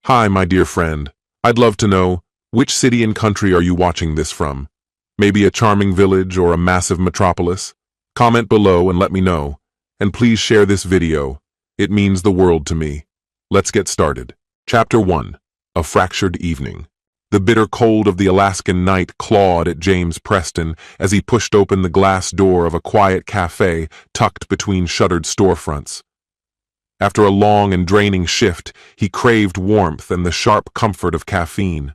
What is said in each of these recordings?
Hi, my dear friend. I'd love to know, which city and country are you watching this from? Maybe a charming village or a massive metropolis? Comment below and let me know. And please share this video. It means the world to me. Let's get started. Chapter 1. A Fractured Evening. The bitter cold of the Alaskan night clawed at James Preston as he pushed open the glass door of a quiet cafe tucked between shuttered storefronts. After a long and draining shift, he craved warmth and the sharp comfort of caffeine.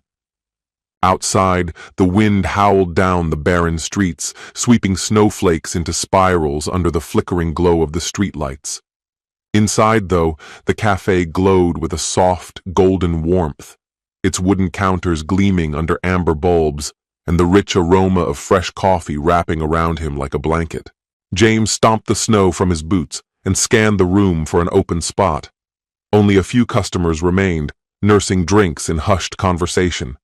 Outside, the wind howled down the barren streets, sweeping snowflakes into spirals under the flickering glow of the streetlights. Inside, though, the cafe glowed with a soft, golden warmth, its wooden counters gleaming under amber bulbs, and the rich aroma of fresh coffee wrapping around him like a blanket. James stomped the snow from his boots and scanned the room for an open spot. Only a few customers remained, nursing drinks in hushed conversation.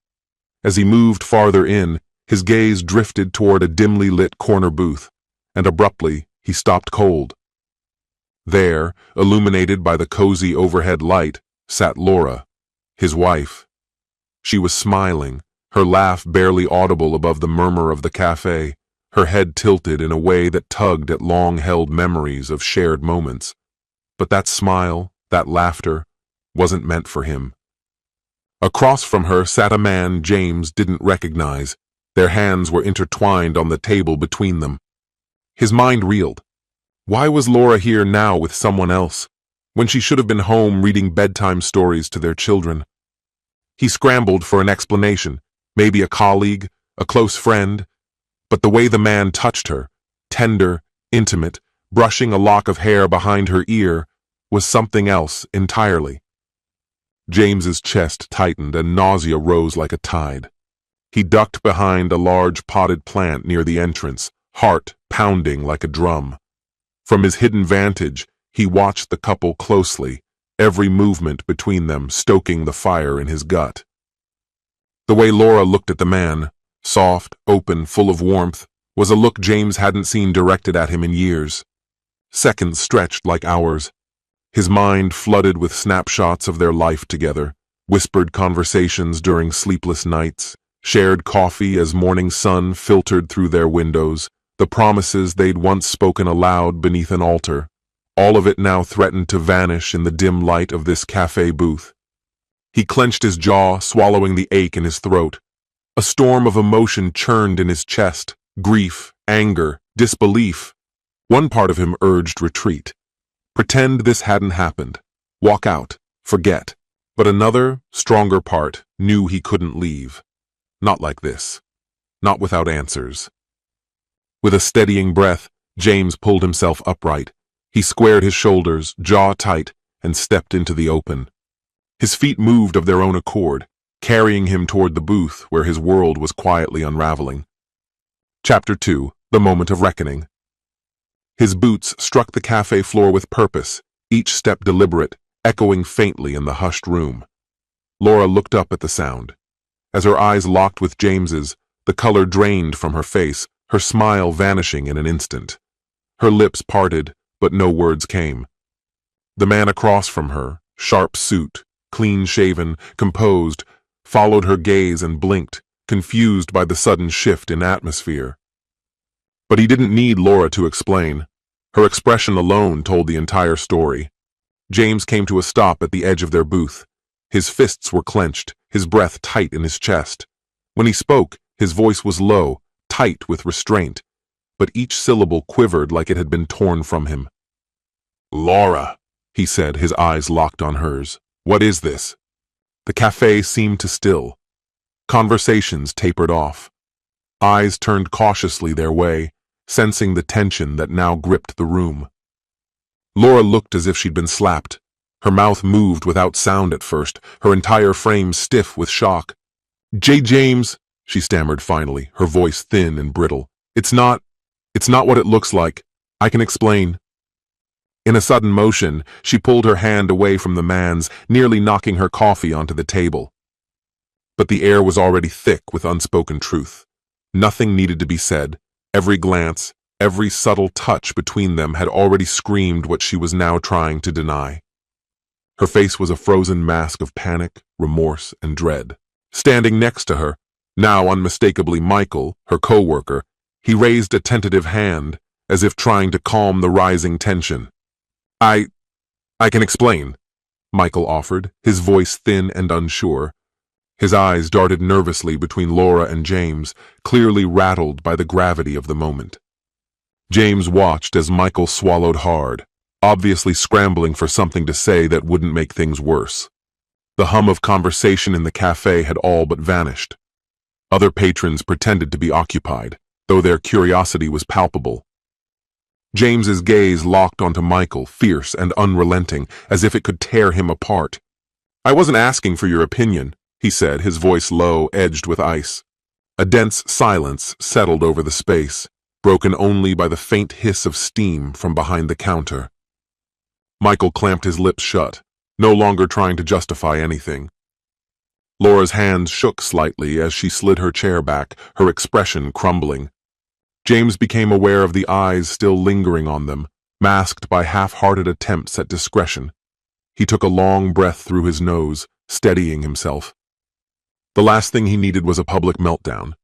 As he moved farther in, his gaze drifted toward a dimly lit corner booth, and abruptly he stopped cold. There, illuminated by the cozy overhead light, sat Laura, his wife. She was smiling, her laugh barely audible above the murmur of the cafe, her head tilted in a way that tugged at long-held memories of shared moments. But that smile, that laughter, wasn't meant for him. Across from her sat a man James didn't recognize. Their hands were intertwined on the table between them. His mind reeled. Why was Laura here now with someone else, when she should have been home reading bedtime stories to their children? He scrambled for an explanation, maybe a colleague, a close friend, but the way the man touched her, tender, intimate, brushing a lock of hair behind her ear, was something else entirely. James's chest tightened and nausea rose like a tide. He ducked behind a large potted plant near the entrance, heart pounding like a drum. From his hidden vantage, he watched the couple closely, every movement between them stoking the fire in his gut. The way Laura looked at the man, soft, open, full of warmth, was a look James hadn't seen directed at him in years. Seconds stretched like hours. His mind flooded with snapshots of their life together, whispered conversations during sleepless nights, shared coffee as morning sun filtered through their windows, the promises they'd once spoken aloud beneath an altar. All of it now threatened to vanish in the dim light of this cafe booth. He clenched his jaw, swallowing the ache in his throat. A storm of emotion churned in his chest, grief, anger, disbelief. One part of him urged retreat. Pretend this hadn't happened. Walk out. Forget. But another, stronger part knew he couldn't leave. Not like this. Not without answers. With a steadying breath, James pulled himself upright. He squared his shoulders, jaw tight, and stepped into the open. His feet moved of their own accord, carrying him toward the booth where his world was quietly unraveling. Chapter 2. The Moment of Reckoning. His boots struck the cafe floor with purpose, each step deliberate, echoing faintly in the hushed room. Laura looked up at the sound. As her eyes locked with James's, the color drained from her face, her smile vanishing in an instant. Her lips parted, but no words came. The man across from her, sharp suit, clean-shaven, composed, followed her gaze and blinked, confused by the sudden shift in atmosphere. But he didn't need Laura to explain. Her expression alone told the entire story. James came to a stop at the edge of their booth. His fists were clenched, his breath tight in his chest. When he spoke, his voice was low, tight with restraint, but each syllable quivered like it had been torn from him. "Laura," he said, his eyes locked on hers. "What is this?" The cafe seemed to still. Conversations tapered off. Eyes turned cautiously their way, sensing the tension that now gripped the room. Laura looked as if she'd been slapped. Her mouth moved without sound at first, her entire frame stiff with shock. James," she stammered finally, her voice thin and brittle. It's not what it looks like. I can explain." In a sudden motion, she pulled her hand away from the man's, nearly knocking her coffee onto the table. But the air was already thick with unspoken truth. Nothing needed to be said. Every glance, every subtle touch between them had already screamed what she was now trying to deny. Her face was a frozen mask of panic, remorse, and dread. Standing next to her, now unmistakably Michael, her co-worker, he raised a tentative hand, as if trying to calm the rising tension. I can explain, Michael offered, his voice thin and unsure. His eyes darted nervously between Laura and James, clearly rattled by the gravity of the moment. James watched as Michael swallowed hard, obviously scrambling for something to say that wouldn't make things worse. The hum of conversation in the cafe had all but vanished. Other patrons pretended to be occupied, though their curiosity was palpable. James's gaze locked onto Michael, fierce and unrelenting, as if it could tear him apart. "I wasn't asking for your opinion," he said, his voice low, edged with ice. A dense silence settled over the space, broken only by the faint hiss of steam from behind the counter. Michael clamped his lips shut, no longer trying to justify anything. Laura's hands shook slightly as she slid her chair back, her expression crumbling. James became aware of the eyes still lingering on them, masked by half-hearted attempts at discretion. He took a long breath through his nose, steadying himself. The last thing he needed was a public meltdown.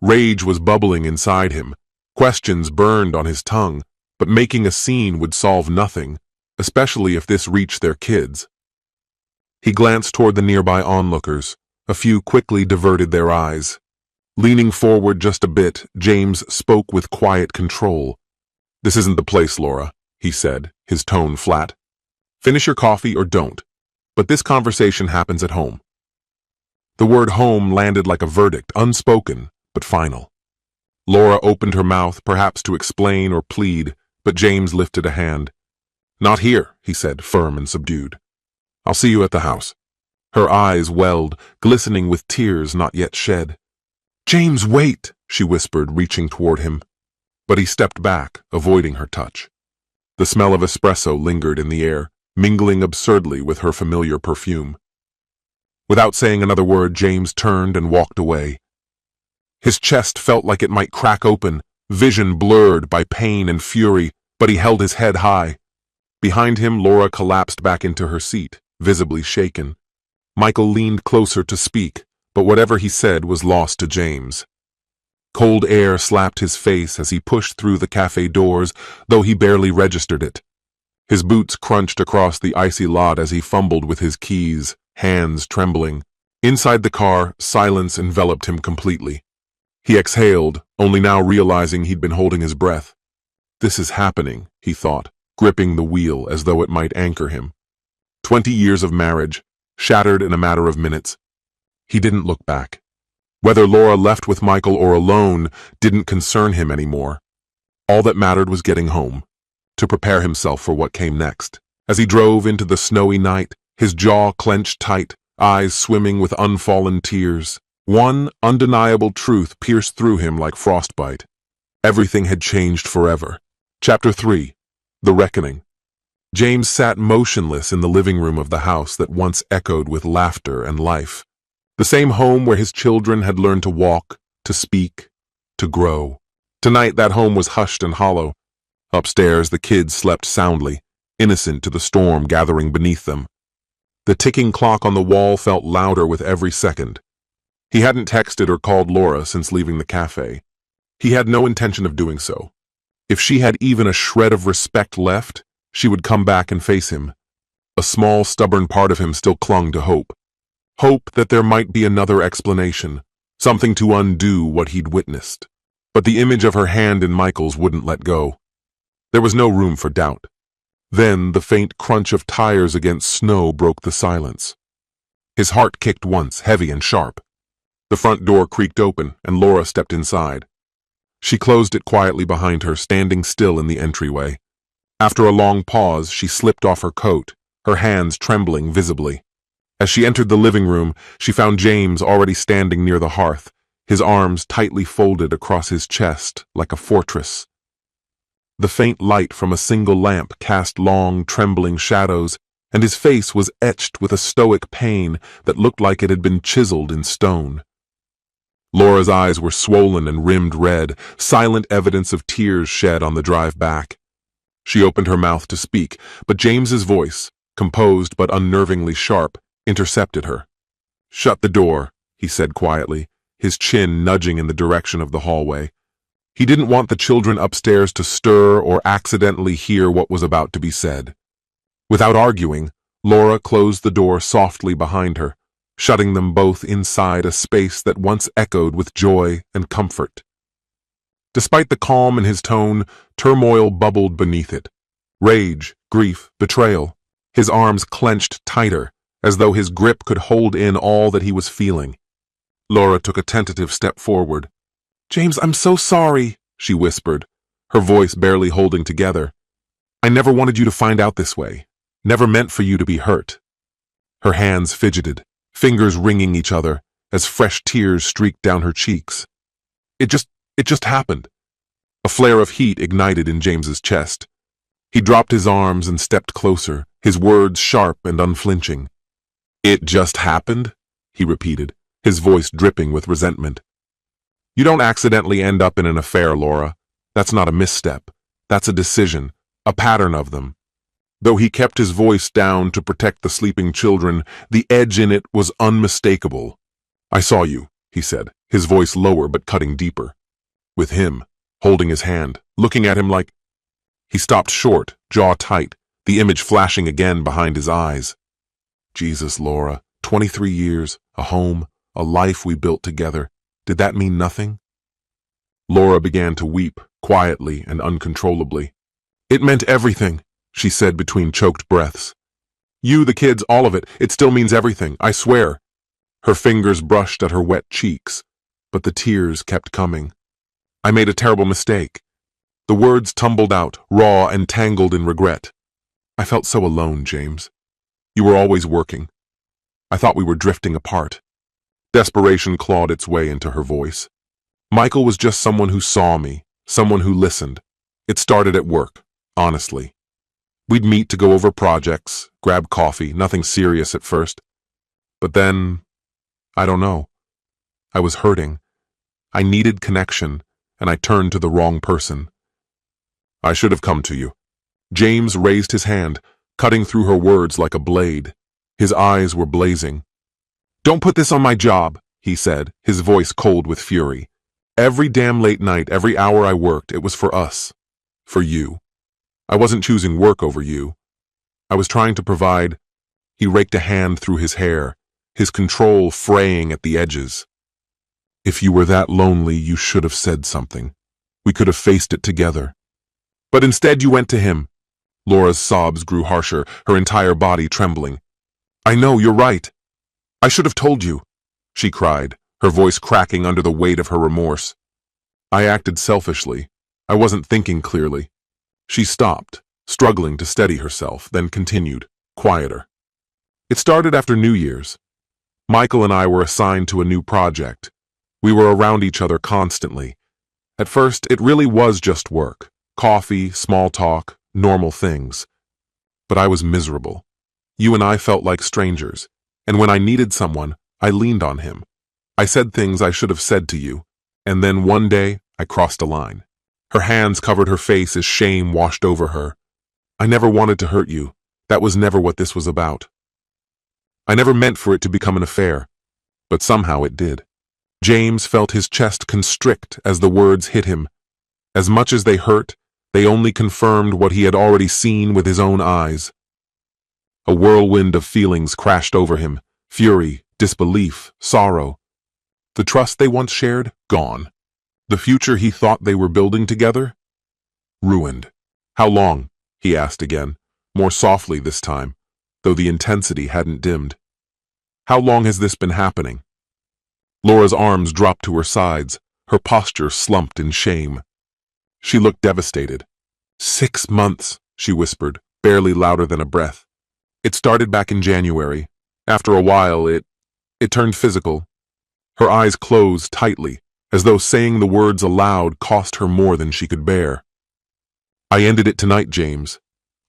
Rage was bubbling inside him. Questions burned on his tongue, but making a scene would solve nothing, especially if this reached their kids. He glanced toward the nearby onlookers. A few quickly diverted their eyes. Leaning forward just a bit, James spoke with quiet control. "This isn't the place, Laura," he said, his tone flat. "Finish your coffee or don't, but this conversation happens at home." The word home landed like a verdict, unspoken, but final. Laura opened her mouth, perhaps to explain or plead, but James lifted a hand. "Not here," he said, firm and subdued. "I'll see you at the house." Her eyes welled, glistening with tears not yet shed. "James, wait," she whispered, reaching toward him. But he stepped back, avoiding her touch. The smell of espresso lingered in the air, mingling absurdly with her familiar perfume. Without saying another word, James turned and walked away. His chest felt like it might crack open, vision blurred by pain and fury, but he held his head high. Behind him, Laura collapsed back into her seat, visibly shaken. Michael leaned closer to speak, but whatever he said was lost to James. Cold air slapped his face as he pushed through the cafe doors, though he barely registered it. His boots crunched across the icy lot as he fumbled with his keys, hands trembling. Inside the car, silence enveloped him completely. He exhaled, only now realizing he'd been holding his breath. "This is happening," he thought, gripping the wheel as though it might anchor him. 20 years of marriage, shattered in a matter of minutes. He didn't look back. Whether Laura left with Michael or alone didn't concern him anymore. All that mattered was getting home, to prepare himself for what came next. As he drove into the snowy night, his jaw clenched tight, eyes swimming with unfallen tears. One undeniable truth pierced through him like frostbite. Everything had changed forever. Chapter 3. The Reckoning. James sat motionless in the living room of the house that once echoed with laughter and life. The same home where his children had learned to walk, to speak, to grow. Tonight that home was hushed and hollow. Upstairs the kids slept soundly, innocent to the storm gathering beneath them. The ticking clock on the wall felt louder with every second. He hadn't texted or called Laura since leaving the cafe. He had no intention of doing so. If she had even a shred of respect left, she would come back and face him. A small, stubborn part of him still clung to hope. Hope that there might be another explanation, something to undo what he'd witnessed. But the image of her hand in Michael's wouldn't let go. There was no room for doubt. Then the faint crunch of tires against snow broke the silence. His heart kicked once, heavy and sharp. The front door creaked open, and Laura stepped inside. She closed it quietly behind her, standing still in the entryway. After a long pause, she slipped off her coat, her hands trembling visibly. As she entered the living room, she found James already standing near the hearth, his arms tightly folded across his chest like a fortress. The faint light from a single lamp cast long, trembling shadows, and his face was etched with a stoic pain that looked like it had been chiseled in stone. Laura's eyes were swollen and rimmed red, silent evidence of tears shed on the drive back. She opened her mouth to speak, but James's voice, composed but unnervingly sharp, intercepted her. "Shut the door," he said quietly, his chin nudging in the direction of the hallway. He didn't want the children upstairs to stir or accidentally hear what was about to be said. Without arguing, Laura closed the door softly behind her, shutting them both inside a space that once echoed with joy and comfort. Despite the calm in his tone, turmoil bubbled beneath it. Rage, grief, betrayal. His arms clenched tighter, as though his grip could hold in all that he was feeling. Laura took a tentative step forward. "James, I'm so sorry," she whispered, her voice barely holding together. "I never wanted you to find out this way. Never meant for you to be hurt." Her hands fidgeted, fingers ringing each other, as fresh tears streaked down her cheeks. It just happened. A flare of heat ignited in James's chest. He dropped his arms and stepped closer, his words sharp and unflinching. "It just happened?" he repeated, his voice dripping with resentment. "You don't accidentally end up in an affair, Laura. That's not a misstep. That's a decision, a pattern of them." Though he kept his voice down to protect the sleeping children, the edge in it was unmistakable. "I saw you," he said, his voice lower but cutting deeper. "With him, holding his hand, looking at him like—" He stopped short, jaw tight, the image flashing again behind his eyes. Jesus, Laura, 23 years, a home, a life we built together. Did that mean nothing? Laura began to weep, quietly and uncontrollably. "It meant everything," she said between choked breaths. "You, the kids, all of it, it still means everything, I swear." Her fingers brushed at her wet cheeks, but the tears kept coming. "I made a terrible mistake." The words tumbled out, raw and tangled in regret. "I felt so alone, James. You were always working. I thought we were drifting apart." Desperation clawed its way into her voice. "Michael was just someone who saw me, someone who listened. It started at work, honestly. We'd meet to go over projects, grab coffee, nothing serious at first. But then, I don't know. I was hurting. I needed connection, and I turned to the wrong person. I should have come to you." James raised his hand, cutting through her words like a blade. His eyes were blazing. "Don't put this on my job," he said, his voice cold with fury. "Every damn late night, every hour I worked, it was for us. For you. I wasn't choosing work over you. I was trying to provide—" He raked a hand through his hair, his control fraying at the edges. "If you were that lonely, you should have said something. We could have faced it together. But instead you went to him." Laura's sobs grew harsher, her entire body trembling. "I know, you're right. I should have told you," she cried, her voice cracking under the weight of her remorse. "I acted selfishly. I wasn't thinking clearly." She stopped, struggling to steady herself, then continued, quieter. "It started after New Year's. Michael and I were assigned to a new project. We were around each other constantly. At first, it really was just work. Coffee, small talk, normal things. But I was miserable. You and I felt like strangers, and when I needed someone, I leaned on him. I said things I should have said to you, and then one day, I crossed a line." Her hands covered her face as shame washed over her. "I never wanted to hurt you. That was never what this was about. I never meant for it to become an affair, but somehow it did." James felt his chest constrict as the words hit him. As much as they hurt, they only confirmed what he had already seen with his own eyes. A whirlwind of feelings crashed over him, fury, disbelief, sorrow. The trust they once shared, gone. The future he thought they were building together, ruined. "How long?" he asked again, more softly this time, though the intensity hadn't dimmed. "How long has this been happening?" Laura's arms dropped to her sides, her posture slumped in shame. She looked devastated. 6 months, she whispered, barely louder than a breath. "It started back in January. After a while, it turned physical." Her eyes closed tightly, as though saying the words aloud cost her more than she could bear. "I ended it tonight, James.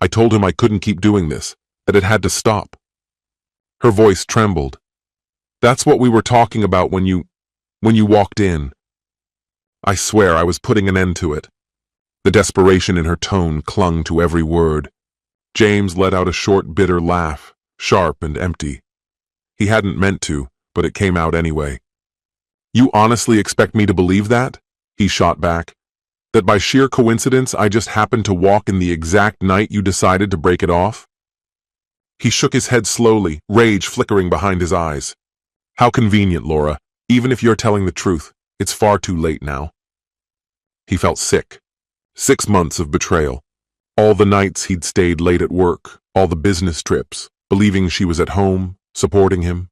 I told him I couldn't keep doing this, that it had to stop." Her voice trembled. "That's what we were talking about when you walked in. I swear I was putting an end to it." The desperation in her tone clung to every word. James let out a short, bitter laugh, sharp and empty. He hadn't meant to, but it came out anyway. You honestly expect me to believe that? He shot back. That by sheer coincidence I just happened to walk in the exact night you decided to break it off? He shook his head slowly, rage flickering behind his eyes. How convenient, Laura. Even if you're telling the truth, it's far too late now. He felt sick. 6 months of betrayal. All the nights he'd stayed late at work, all the business trips, believing she was at home, supporting him.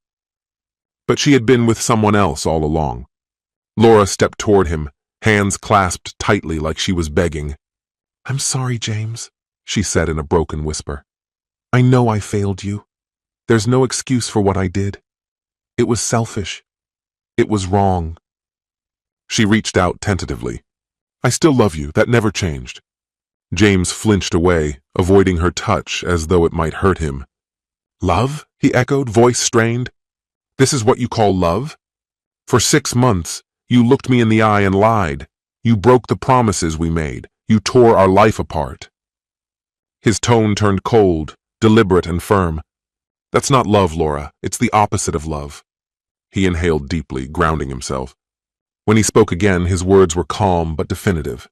But she had been with someone else all along. Laura stepped toward him, hands clasped tightly like she was begging. "I'm sorry, James," she said in a broken whisper. "I know I failed you. There's no excuse for what I did. It was selfish. It was wrong." She reached out tentatively. "I still love you. That never changed." James flinched away, avoiding her touch as though it might hurt him. "Love?" he echoed, voice strained. "This is what you call love? For 6 months, you looked me in the eye and lied. You broke the promises we made. You tore our life apart." His tone turned cold, deliberate and firm. "That's not love, Laura. It's the opposite of love." He inhaled deeply, grounding himself. When he spoke again, his words were calm but definitive.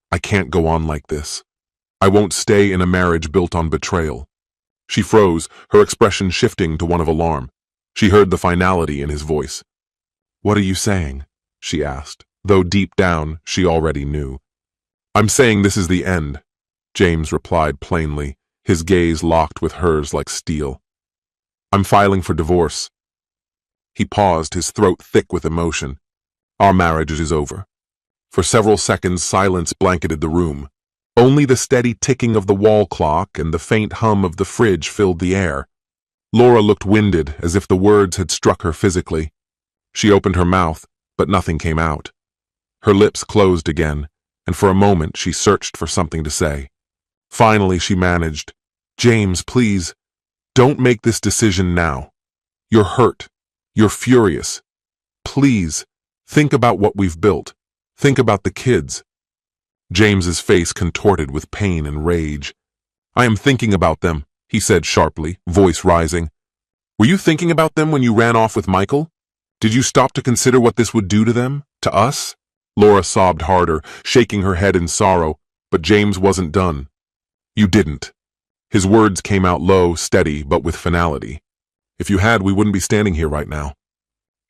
"I can't go on like this. I won't stay in a marriage built on betrayal." She froze, her expression shifting to one of alarm. She heard the finality in his voice. "What are you saying?" she asked, though deep down she already knew. "I'm saying this is the end," James replied plainly, his gaze locked with hers like steel. "I'm filing for divorce." He paused, his throat thick with emotion. "Our marriage is over." For several seconds, silence blanketed the room. Only the steady ticking of the wall clock and the faint hum of the fridge filled the air. Laura looked winded, as if the words had struck her physically. She opened her mouth, but nothing came out. Her lips closed again, and for a moment she searched for something to say. Finally she managed, "James, please, don't make this decision now. You're hurt. You're furious. Please, think about what we've built. Think about the kids." James's face contorted with pain and rage. "I am thinking about them," he said sharply, voice rising. "Were you thinking about them when you ran off with Michael? Did you stop to consider what this would do to them? To us?" Laura sobbed harder, shaking her head in sorrow, but James wasn't done. "You didn't." His words came out low, steady, but with finality. "If you had, we wouldn't be standing here right now."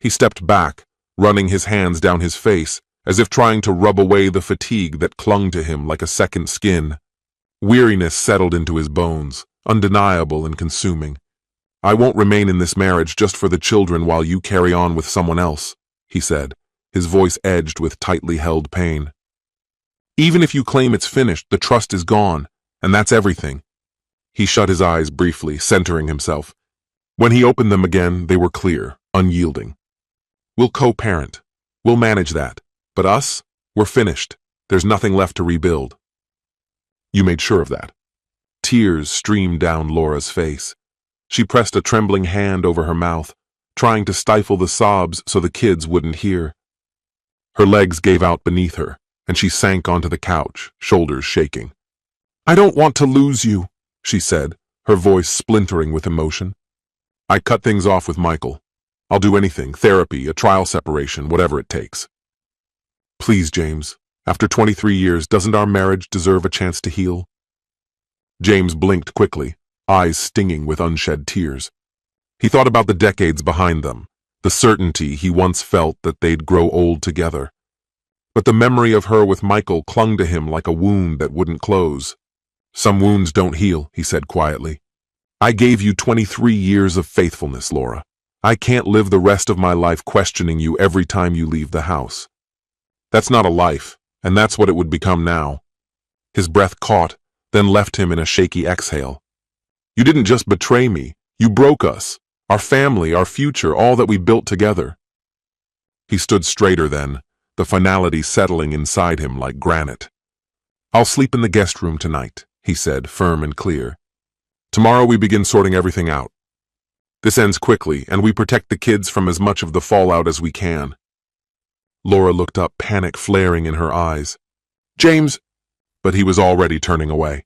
He stepped back, running his hands down his face, as if trying to rub away the fatigue that clung to him like a second skin. Weariness settled into his bones, undeniable and consuming. "I won't remain in this marriage just for the children while you carry on with someone else," he said, his voice edged with tightly held pain. "Even if you claim it's finished, the trust is gone, and that's everything." He shut his eyes briefly, centering himself. When he opened them again, they were clear, unyielding. "We'll co-parent. We'll manage that. But us? We're finished. There's nothing left to rebuild." "You made sure of that." Tears streamed down Laura's face. She pressed a trembling hand over her mouth, trying to stifle the sobs so the kids wouldn't hear. Her legs gave out beneath her, and she sank onto the couch, shoulders shaking. "I don't want to lose you," she said, her voice splintering with emotion. "I cut things off with Michael. I'll do anything, therapy, a trial separation, whatever it takes." "Please, James, after 23 years, doesn't our marriage deserve a chance to heal?" James blinked quickly, eyes stinging with unshed tears. He thought about the decades behind them, the certainty he once felt that they'd grow old together. But the memory of her with Michael clung to him like a wound that wouldn't close. "Some wounds don't heal," he said quietly. "I gave you 23 years of faithfulness, Laura. I can't live the rest of my life questioning you every time you leave the house. That's not a life, and that's what it would become now." His breath caught, then left him in a shaky exhale. "You didn't just betray me, you broke us, our family, our future, all that we built together." He stood straighter then, the finality settling inside him like granite. "I'll sleep in the guest room tonight," he said, firm and clear. "Tomorrow we begin sorting everything out. This ends quickly, and we protect the kids from as much of the fallout as we can." Laura looked up, panic flaring in her eyes. "James—" But he was already turning away.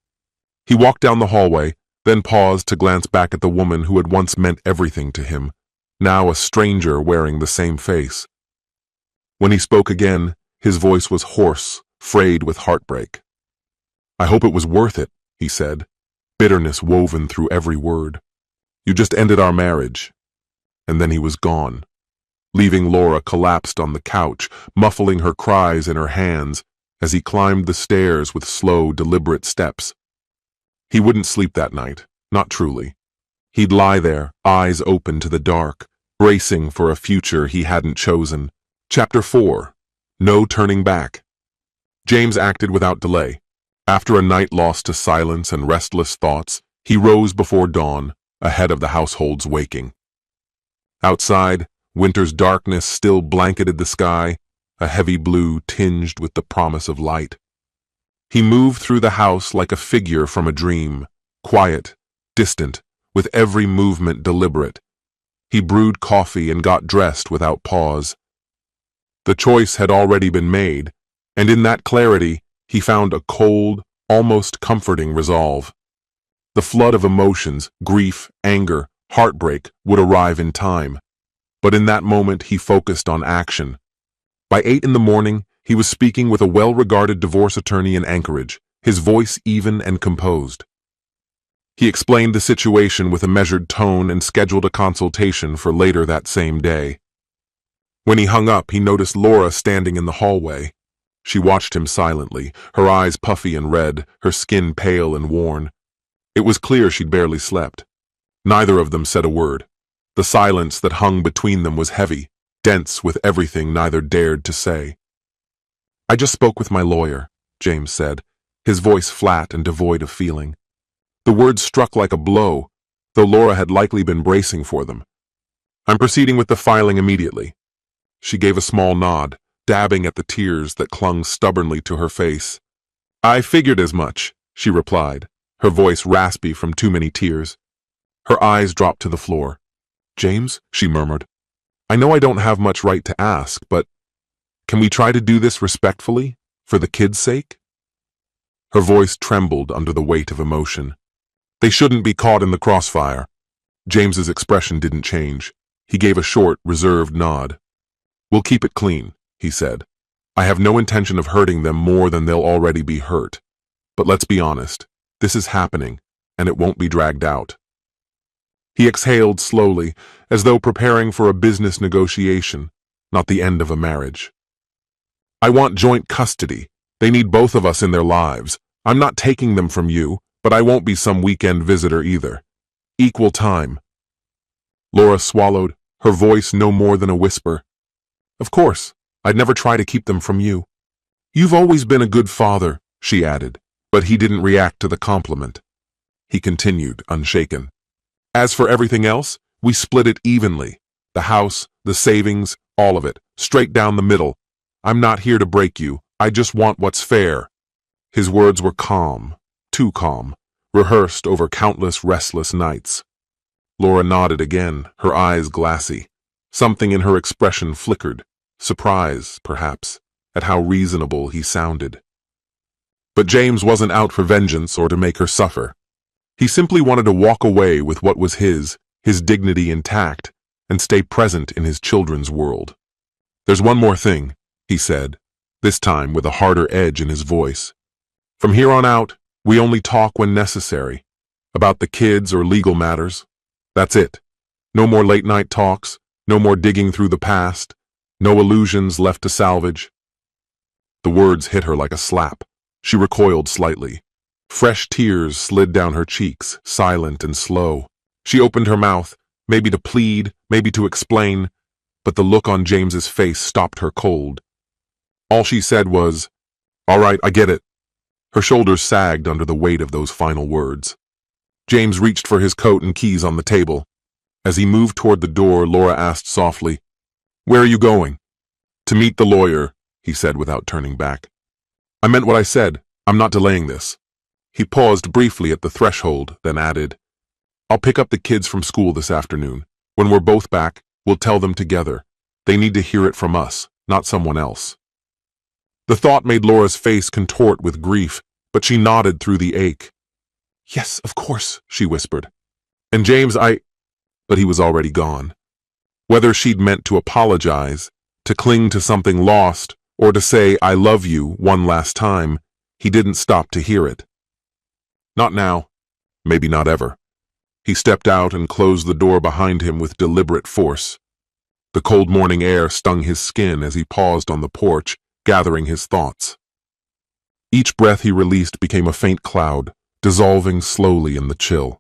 He walked down the hallway, then paused to glance back at the woman who had once meant everything to him, now a stranger wearing the same face. When he spoke again, his voice was hoarse, frayed with heartbreak. "I hope it was worth it," he said, bitterness woven through every word. "You just ended our marriage." And then he was gone, leaving Laura collapsed on the couch, muffling her cries in her hands as he climbed the stairs with slow, deliberate steps. He wouldn't sleep that night, not truly. He'd lie there, eyes open to the dark, bracing for a future he hadn't chosen. Chapter 4. No Turning Back. James acted without delay. After a night lost to silence and restless thoughts, he rose before dawn, ahead of the household's waking. Outside, winter's darkness still blanketed the sky, a heavy blue tinged with the promise of light. He moved through the house like a figure from a dream, quiet, distant, with every movement deliberate. He brewed coffee and got dressed without pause. The choice had already been made, and in that clarity, he found a cold, almost comforting resolve. The flood of emotions, grief, anger, heartbreak, would arrive in time. But in that moment, he focused on action. By 8 in the morning, he was speaking with a well-regarded divorce attorney in Anchorage, his voice even and composed. He explained the situation with a measured tone and scheduled a consultation for later that same day. When he hung up, he noticed Laura standing in the hallway. She watched him silently, her eyes puffy and red, her skin pale and worn. It was clear she'd barely slept. Neither of them said a word. The silence that hung between them was heavy, dense with everything neither dared to say. "I just spoke with my lawyer," James said, his voice flat and devoid of feeling. The words struck like a blow, though Laura had likely been bracing for them. "I'm proceeding with the filing immediately." She gave a small nod, dabbing at the tears that clung stubbornly to her face. "I figured as much," she replied, her voice raspy from too many tears. Her eyes dropped to the floor. "James," she murmured, "I know I don't have much right to ask, but can we try to do this respectfully, for the kids' sake?" Her voice trembled under the weight of emotion. "They shouldn't be caught in the crossfire." James's expression didn't change. He gave a short, reserved nod. "We'll keep it clean," he said. "I have no intention of hurting them more than they'll already be hurt. But let's be honest, this is happening, and it won't be dragged out." He exhaled slowly, as though preparing for a business negotiation, not the end of a marriage. "I want joint custody. They need both of us in their lives. I'm not taking them from you, but I won't be some weekend visitor either. Equal time." Laura swallowed, her voice no more than a whisper. "Of course, I'd never try to keep them from you." "You've always been a good father," she added, but he didn't react to the compliment. He continued, unshaken. "As for everything else, we split it evenly. The house, the savings, all of it, straight down the middle. I'm not here to break you. I just want what's fair." His words were calm, too calm, rehearsed over countless restless nights. Laura nodded again, her eyes glassy. Something in her expression flickered, surprise, perhaps, at how reasonable he sounded. But James wasn't out for vengeance or to make her suffer. He simply wanted to walk away with what was his dignity intact, and stay present in his children's world. "There's one more thing," he said, this time with a harder edge in his voice. "From here on out, we only talk when necessary. About the kids or legal matters. That's it. No more late-night talks, no more digging through the past, no illusions left to salvage." The words hit her like a slap. She recoiled slightly. Fresh tears slid down her cheeks, silent and slow. She opened her mouth, maybe to plead, maybe to explain, but the look on James's face stopped her cold. All she said was, "All right, I get it." Her shoulders sagged under the weight of those final words. James reached for his coat and keys on the table. As he moved toward the door, Laura asked softly, "Where are you going?" "To meet the lawyer," he said without turning back. "I meant what I said. I'm not delaying this." He paused briefly at the threshold, then added, "I'll pick up the kids from school this afternoon. When we're both back, we'll tell them together. They need to hear it from us, not someone else." The thought made Laura's face contort with grief, but she nodded through the ache. Yes, of course, she whispered. And James, But he was already gone. Whether she'd meant to apologize, to cling to something lost, or to say, I love you, one last time, he didn't stop to hear it. Not now. Maybe not ever. He stepped out and closed the door behind him with deliberate force. The cold morning air stung his skin as he paused on the porch, gathering his thoughts. Each breath he released became a faint cloud, dissolving slowly in the chill.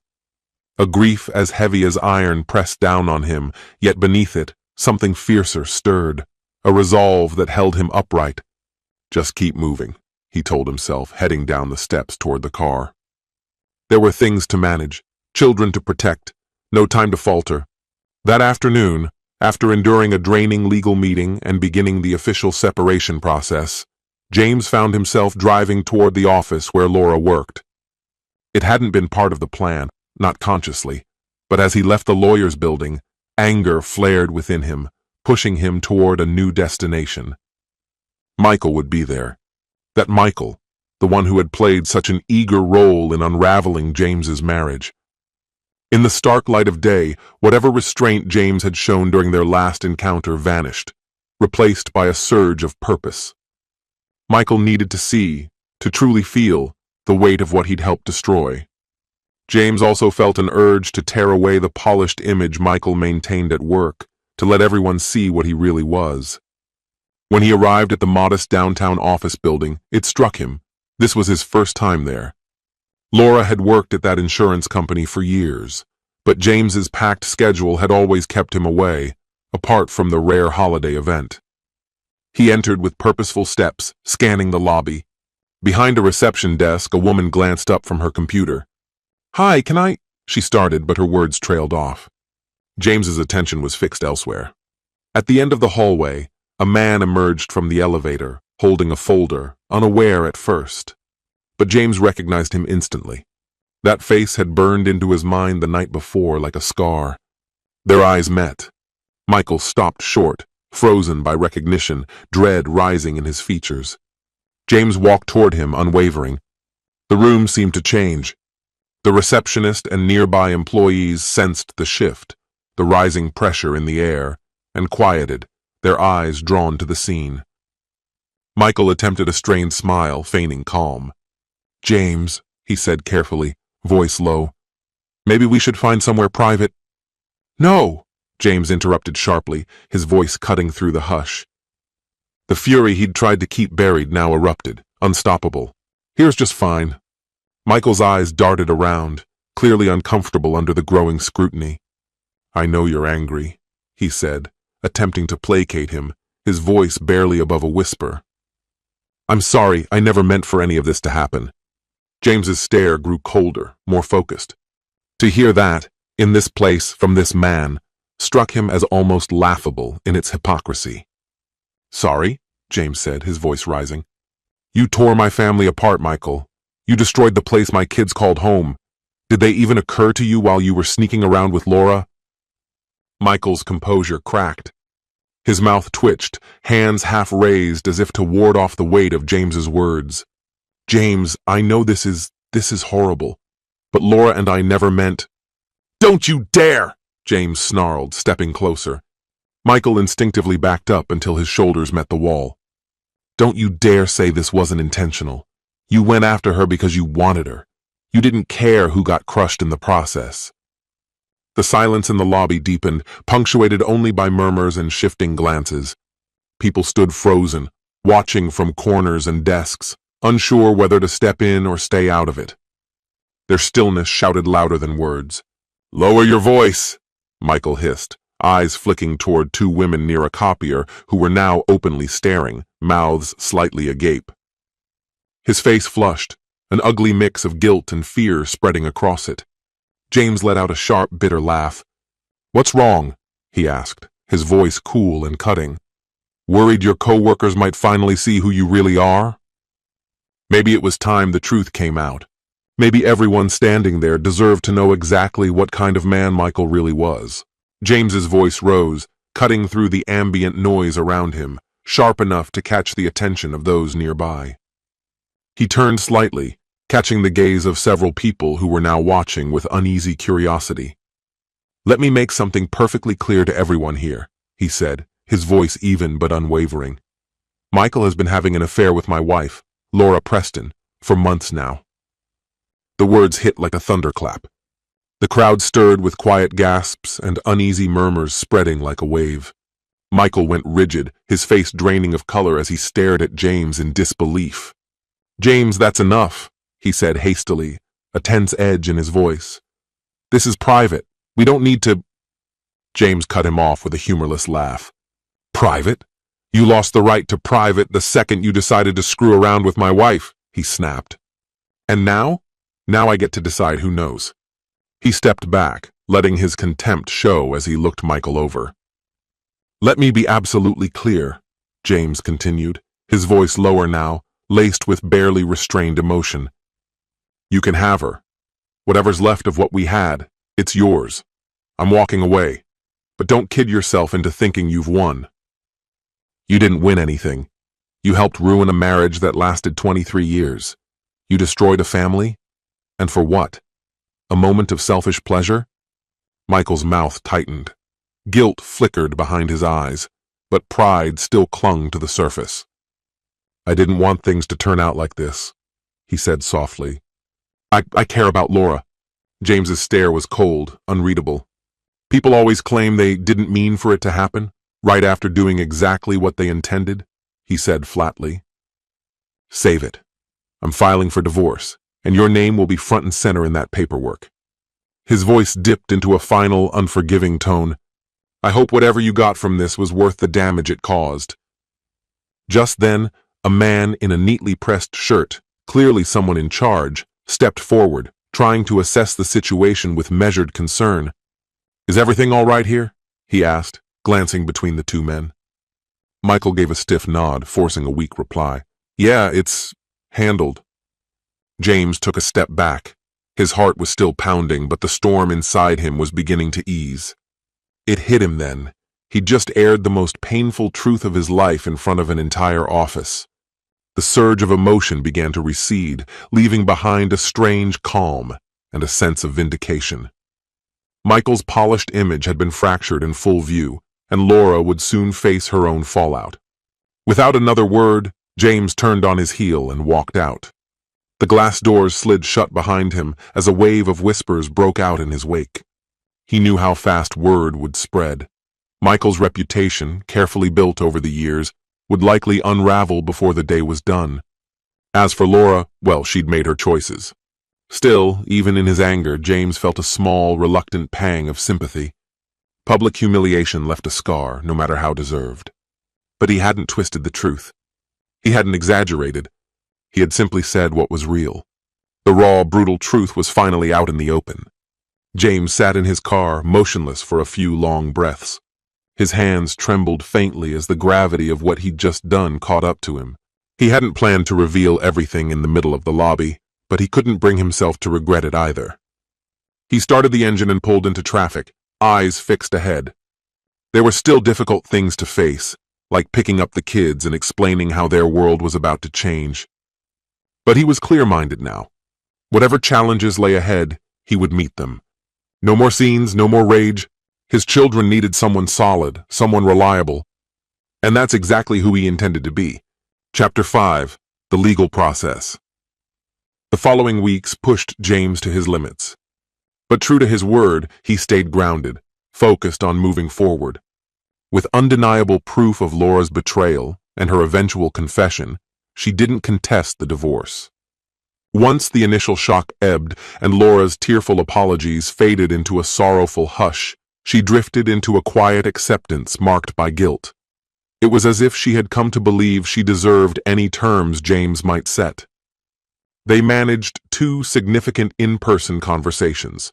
A grief as heavy as iron pressed down on him, yet beneath it, something fiercer stirred, a resolve that held him upright. Just keep moving, he told himself, heading down the steps toward the car. There were things to manage, children to protect, no time to falter. That afternoon, after enduring a draining legal meeting and beginning the official separation process, James found himself driving toward the office where Laura worked. It hadn't been part of the plan, not consciously, but as he left the lawyer's building, anger flared within him, pushing him toward a new destination. Michael would be there. That Michael, the one who had played such an eager role in unraveling James's marriage. In the stark light of day, whatever restraint James had shown during their last encounter vanished, replaced by a surge of purpose. Michael needed to see, to truly feel, the weight of what he'd helped destroy. James also felt an urge to tear away the polished image Michael maintained at work, to let everyone see what he really was. When he arrived at the modest downtown office building, it struck him. This was his first time there. Laura had worked at that insurance company for years, but James's packed schedule had always kept him away, apart from the rare holiday event. He entered with purposeful steps, scanning the lobby. Behind a reception desk, a woman glanced up from her computer. Hi, can I? She started, but her words trailed off. James's attention was fixed elsewhere. At the end of the hallway, a man emerged from the elevator, holding a folder, unaware at first. But James recognized him instantly. That face had burned into his mind the night before like a scar. Their eyes met. Michael stopped short, frozen by recognition, dread rising in his features. James walked toward him, unwavering. The room seemed to change. The receptionist and nearby employees sensed the shift, the rising pressure in the air, and quieted, their eyes drawn to the scene. Michael attempted a strained smile, feigning calm. James, he said carefully, voice low. Maybe we should find somewhere private. No, James interrupted sharply, his voice cutting through the hush. The fury he'd tried to keep buried now erupted, unstoppable. Here's just fine. Michael's eyes darted around, clearly uncomfortable under the growing scrutiny. I know you're angry, he said, attempting to placate him, his voice barely above a whisper. I'm sorry, I never meant for any of this to happen. James's stare grew colder, more focused. To hear that, in this place, from this man, struck him as almost laughable in its hypocrisy. Sorry, James said, his voice rising. You tore my family apart, Michael. You destroyed the place my kids called home. Did they even occur to you while you were sneaking around with Laura? Michael's composure cracked. His mouth twitched, hands half raised as if to ward off the weight of James's words. James, I know this is horrible, but Laura and I never meant— Don't you dare! James snarled, stepping closer. Michael instinctively backed up until his shoulders met the wall. Don't you dare say this wasn't intentional. You went after her because you wanted her. You didn't care who got crushed in the process. The silence in the lobby deepened, punctuated only by murmurs and shifting glances. People stood frozen, watching from corners and desks, unsure whether to step in or stay out of it. Their stillness shouted louder than words. Lower your voice, Michael hissed, eyes flicking toward two women near a copier who were now openly staring, mouths slightly agape. His face flushed, an ugly mix of guilt and fear spreading across it. James let out a sharp, bitter laugh. What's wrong? He asked, his voice cool and cutting. Worried your co-workers might finally see who you really are? Maybe it was time the truth came out. Maybe everyone standing there deserved to know exactly what kind of man Michael really was. James's voice rose, cutting through the ambient noise around him, sharp enough to catch the attention of those nearby. He turned slightly, catching the gaze of several people who were now watching with uneasy curiosity. "Let me make something perfectly clear to everyone here," he said, his voice even but unwavering. "Michael has been having an affair with my wife, Laura Preston, for months now." The words hit like a thunderclap. The crowd stirred with quiet gasps and uneasy murmurs spreading like a wave. Michael went rigid, his face draining of color as he stared at James in disbelief. "James, that's enough," he said hastily, a tense edge in his voice. "This is private. We don't need to—" James cut him off with a humorless laugh. "Private? You lost the right to private the second you decided to screw around with my wife," he snapped. "And now? Now I get to decide who knows." He stepped back, letting his contempt show as he looked Michael over. "Let me be absolutely clear," James continued, his voice lower now, laced with barely restrained emotion. "You can have her. Whatever's left of what we had, it's yours. I'm walking away, but don't kid yourself into thinking you've won. You didn't win anything. You helped ruin a marriage that lasted 23 years. You destroyed a family? And for what? A moment of selfish pleasure?" Michael's mouth tightened. Guilt flickered behind his eyes, but pride still clung to the surface. "I didn't want things to turn out like this," he said softly. I care about Laura." James's stare was cold, unreadable. "People always claim they didn't mean for it to happen, right after doing exactly what they intended," he said flatly. "Save it. I'm filing for divorce, and your name will be front and center in that paperwork." His voice dipped into a final, unforgiving tone. "I hope whatever you got from this was worth the damage it caused." Just then, a man in a neatly pressed shirt, clearly someone in charge, stepped forward, trying to assess the situation with measured concern. "Is everything all right here?" he asked, glancing between the two men. Michael gave a stiff nod, forcing a weak reply. "Yeah, it's handled." James took a step back. His heart was still pounding, but the storm inside him was beginning to ease. It hit him then. He'd just aired the most painful truth of his life in front of an entire office. The surge of emotion began to recede, leaving behind a strange calm and a sense of vindication. Michael's polished image had been fractured in full view, and Laura would soon face her own fallout. Without another word, James turned on his heel and walked out. The glass doors slid shut behind him as a wave of whispers broke out in his wake. He knew how fast word would spread. Michael's reputation, carefully built over the years, would likely unravel before the day was done. As for Laura, well, she'd made her choices. Still, even in his anger, James felt a small, reluctant pang of sympathy. Public humiliation left a scar, no matter how deserved. But he hadn't twisted the truth. He hadn't exaggerated. He had simply said what was real. The raw, brutal truth was finally out in the open. James sat in his car, motionless for a few long breaths. His hands trembled faintly as the gravity of what he'd just done caught up to him. He hadn't planned to reveal everything in the middle of the lobby, but he couldn't bring himself to regret it either. He started the engine and pulled into traffic, eyes fixed ahead. There were still difficult things to face, like picking up the kids and explaining how their world was about to change. But he was clear-minded now. Whatever challenges lay ahead, he would meet them. No more scenes, no more rage. His children needed someone solid, someone reliable. And that's exactly who he intended to be. Chapter 5. The Legal Process. The following weeks pushed James to his limits. But true to his word, he stayed grounded, focused on moving forward. With undeniable proof of Laura's betrayal and her eventual confession, she didn't contest the divorce. Once the initial shock ebbed and Laura's tearful apologies faded into a sorrowful hush, she drifted into a quiet acceptance marked by guilt. It was as if she had come to believe she deserved any terms James might set. They managed 2 significant in-person conversations.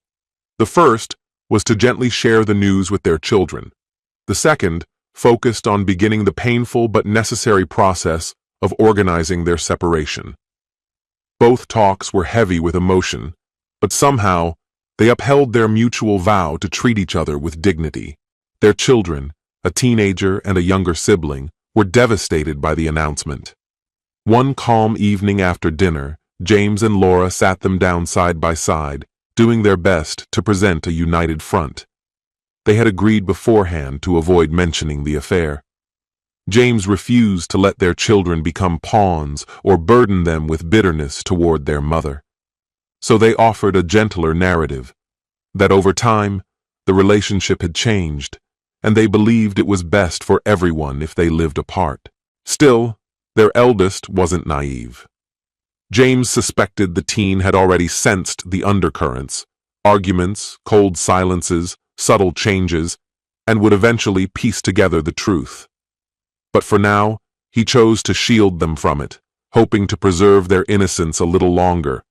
The first was to gently share the news with their children. The second focused on beginning the painful but necessary process of organizing their separation. Both talks were heavy with emotion, but somehow they upheld their mutual vow to treat each other with dignity. Their children, a teenager and a younger sibling, were devastated by the announcement. One calm evening after dinner, James and Laura sat them down side by side, doing their best to present a united front. They had agreed beforehand to avoid mentioning the affair. James refused to let their children become pawns or burden them with bitterness toward their mother. So they offered a gentler narrative, that over time, the relationship had changed, and they believed it was best for everyone if they lived apart. Still, their eldest wasn't naive. James suspected the teen had already sensed the undercurrents, arguments, cold silences, subtle changes, and would eventually piece together the truth. But for now, he chose to shield them from it, hoping to preserve their innocence a little longer.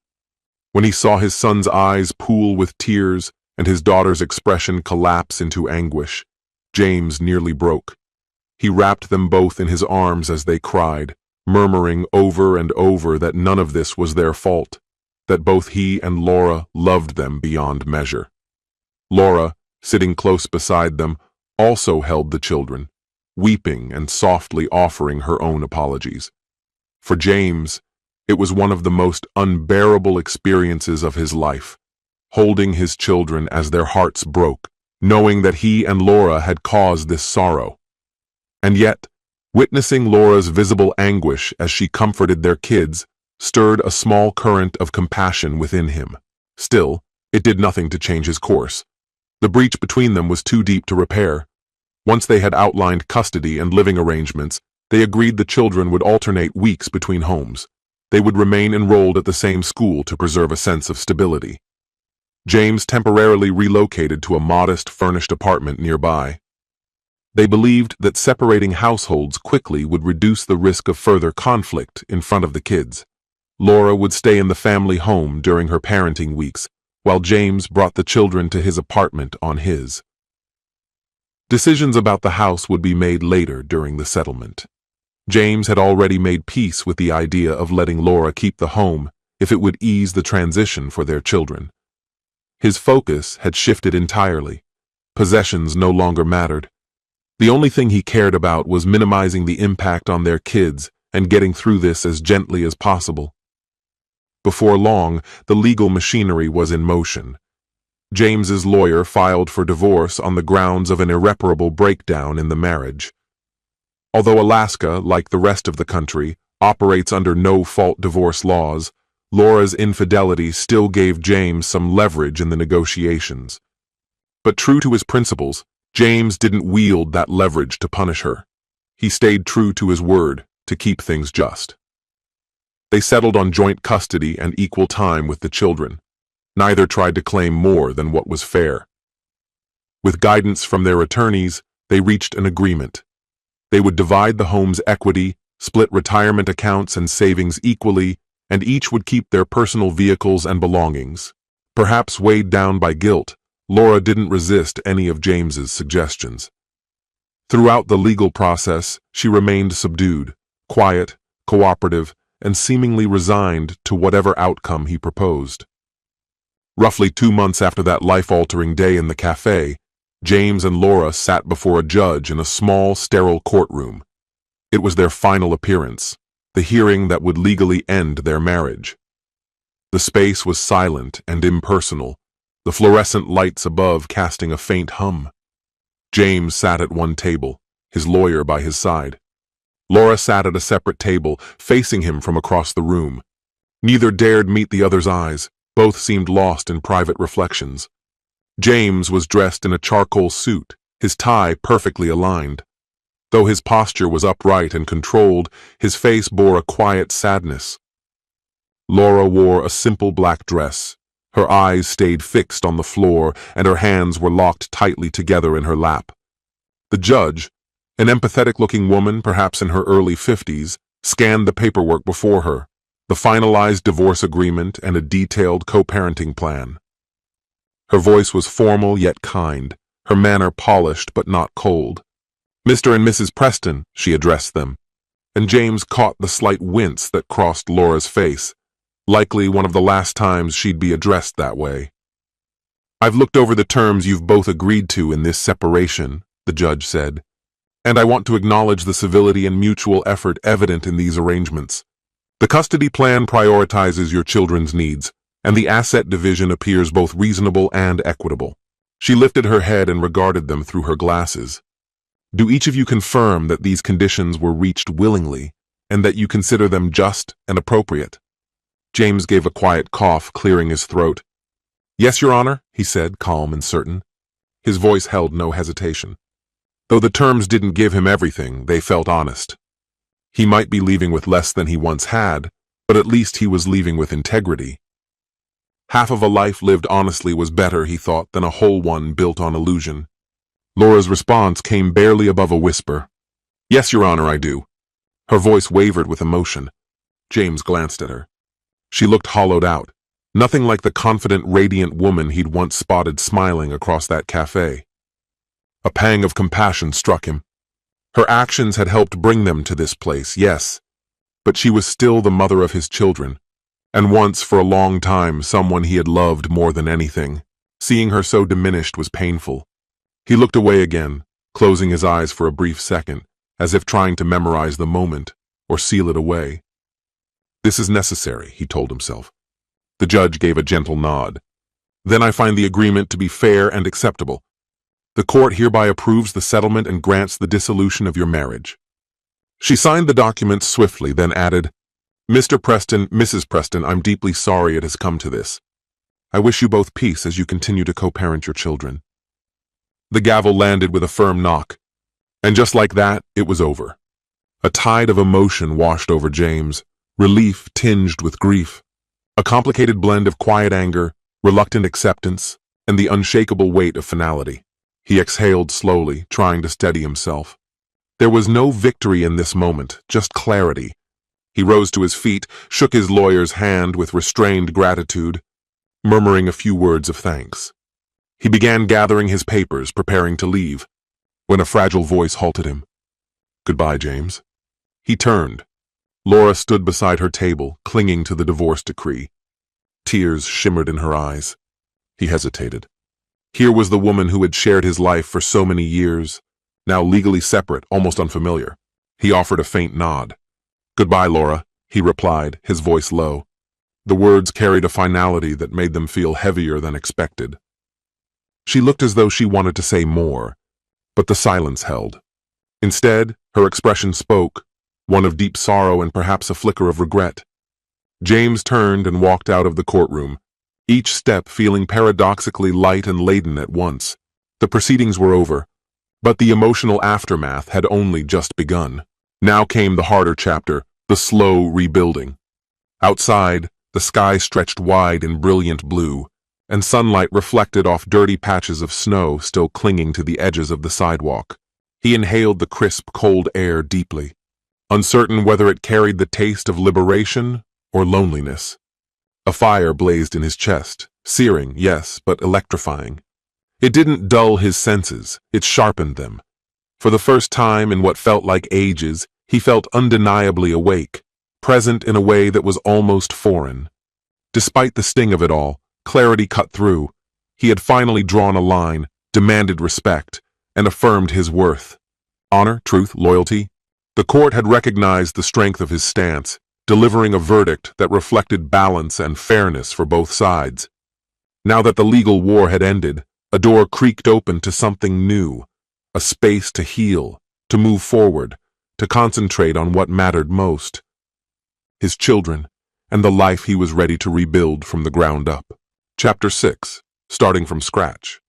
When he saw his son's eyes pool with tears and his daughter's expression collapse into anguish, James nearly broke. He wrapped them both in his arms as they cried, murmuring over and over that none of this was their fault, that both he and Laura loved them beyond measure. Laura, sitting close beside them, also held the children, weeping and softly offering her own apologies. For James, it was one of the most unbearable experiences of his life, holding his children as their hearts broke, knowing that he and Laura had caused this sorrow. And yet, witnessing Laura's visible anguish as she comforted their kids stirred a small current of compassion within him. Still, it did nothing to change his course. The breach between them was too deep to repair. Once they had outlined custody and living arrangements, they agreed the children would alternate weeks between homes. They would remain enrolled at the same school to preserve a sense of stability. James temporarily relocated to a modest, furnished apartment nearby. They believed that separating households quickly would reduce the risk of further conflict in front of the kids. Laura would stay in the family home during her parenting weeks, while James brought the children to his apartment on his. Decisions about the house would be made later during the settlement. James had already made peace with the idea of letting Laura keep the home if it would ease the transition for their children. His focus had shifted entirely. Possessions no longer mattered. The only thing he cared about was minimizing the impact on their kids and getting through this as gently as possible. Before long, the legal machinery was in motion. James's lawyer filed for divorce on the grounds of an irreparable breakdown in the marriage. Although Alaska, like the rest of the country, operates under no-fault divorce laws, Laura's infidelity still gave James some leverage in the negotiations. But true to his principles, James didn't wield that leverage to punish her. He stayed true to his word to keep things just. They settled on joint custody and equal time with the children. Neither tried to claim more than what was fair. With guidance from their attorneys, they reached an agreement. They would divide the home's equity, split retirement accounts and savings equally, and each would keep their personal vehicles and belongings. Perhaps weighed down by guilt, Laura didn't resist any of James's suggestions. Throughout the legal process, she remained subdued, quiet, cooperative, and seemingly resigned to whatever outcome he proposed. Roughly 2 months after that life-altering day in the cafe, James and Laura sat before a judge in a small, sterile courtroom. It was their final appearance, the hearing that would legally end their marriage. The space was silent and impersonal, the fluorescent lights above casting a faint hum. James sat at one table, his lawyer by his side. Laura sat at a separate table, facing him from across the room. Neither dared meet the other's eyes. Both seemed lost in private reflections. James was dressed in a charcoal suit, his tie perfectly aligned. Though his posture was upright and controlled, his face bore a quiet sadness. Laura wore a simple black dress. Her eyes stayed fixed on the floor, and her hands were locked tightly together in her lap. The judge, an empathetic-looking woman perhaps in her early 50s, scanned the paperwork before her, the finalized divorce agreement and a detailed co-parenting plan. Her voice was formal yet kind, her manner polished but not cold. "Mr. and Mrs. Preston," she addressed them, and James caught the slight wince that crossed Laura's face, likely one of the last times she'd be addressed that way. "I've looked over the terms you've both agreed to in this separation," the judge said, "and I want to acknowledge the civility and mutual effort evident in these arrangements. The custody plan prioritizes your children's needs, and the asset division appears both reasonable and equitable. She lifted her head and regarded them through her glasses. Do each of you confirm that these conditions were reached willingly, and that you consider them just and appropriate? James gave a quiet cough, clearing his throat. Yes, Your Honor, he said, calm and certain. His voice held no hesitation. Though the terms didn't give him everything, they felt honest. He might be leaving with less than he once had, but at least he was leaving with integrity. Half of a life lived honestly was better, he thought, than a whole one built on illusion. Laura's response came barely above a whisper. Yes, Your Honor, I do. Her voice wavered with emotion. James glanced at her. She looked hollowed out, nothing like the confident, radiant woman he'd once spotted smiling across that cafe. A pang of compassion struck him. Her actions had helped bring them to this place, yes, but she was still the mother of his children, and once for a long time someone he had loved more than anything. Seeing her so diminished was painful. He looked away again, closing his eyes for a brief second, as if trying to memorize the moment or seal it away. This is necessary, he told himself. The judge gave a gentle nod. Then I find the agreement to be fair and acceptable. The court hereby approves the settlement and grants the dissolution of your marriage. She signed the documents swiftly, then added, Mr. Preston, Mrs. Preston, I'm deeply sorry it has come to this. I wish you both peace as you continue to co-parent your children. The gavel landed with a firm knock, and just like that, it was over. A tide of emotion washed over James, relief tinged with grief, a complicated blend of quiet anger, reluctant acceptance, and the unshakable weight of finality. He exhaled slowly, trying to steady himself. There was no victory in this moment, just clarity. He rose to his feet, shook his lawyer's hand with restrained gratitude, murmuring a few words of thanks. He began gathering his papers, preparing to leave, when a fragile voice halted him. Goodbye, James. He turned. Laura stood beside her table, clinging to the divorce decree. Tears shimmered in her eyes. He hesitated. Here was the woman who had shared his life for so many years, now legally separate, almost unfamiliar. He offered a faint nod. Goodbye, Laura, he replied, his voice low. The words carried a finality that made them feel heavier than expected. She looked as though she wanted to say more, but the silence held. Instead, her expression spoke, one of deep sorrow and perhaps a flicker of regret. James turned and walked out of the courtroom, each step feeling paradoxically light and laden at once. The proceedings were over, but the emotional aftermath had only just begun. Now came the harder chapter, the slow rebuilding. Outside, the sky stretched wide in brilliant blue, and sunlight reflected off dirty patches of snow still clinging to the edges of the sidewalk. He inhaled the crisp, cold air deeply, uncertain whether it carried the taste of liberation or loneliness. A fire blazed in his chest, searing, yes, but electrifying. It didn't dull his senses, it sharpened them. For the first time in what felt like ages, he felt undeniably awake, present in a way that was almost foreign. Despite the sting of it all, clarity cut through. He had finally drawn a line, demanded respect, and affirmed his worth. Honor, truth, loyalty. The court had recognized the strength of his stance, delivering a verdict that reflected balance and fairness for both sides. Now that the legal war had ended, a door creaked open to something new, a space to heal, to move forward, to concentrate on what mattered most. His children, and the life he was ready to rebuild from the ground up. Chapter 6. Starting from scratch.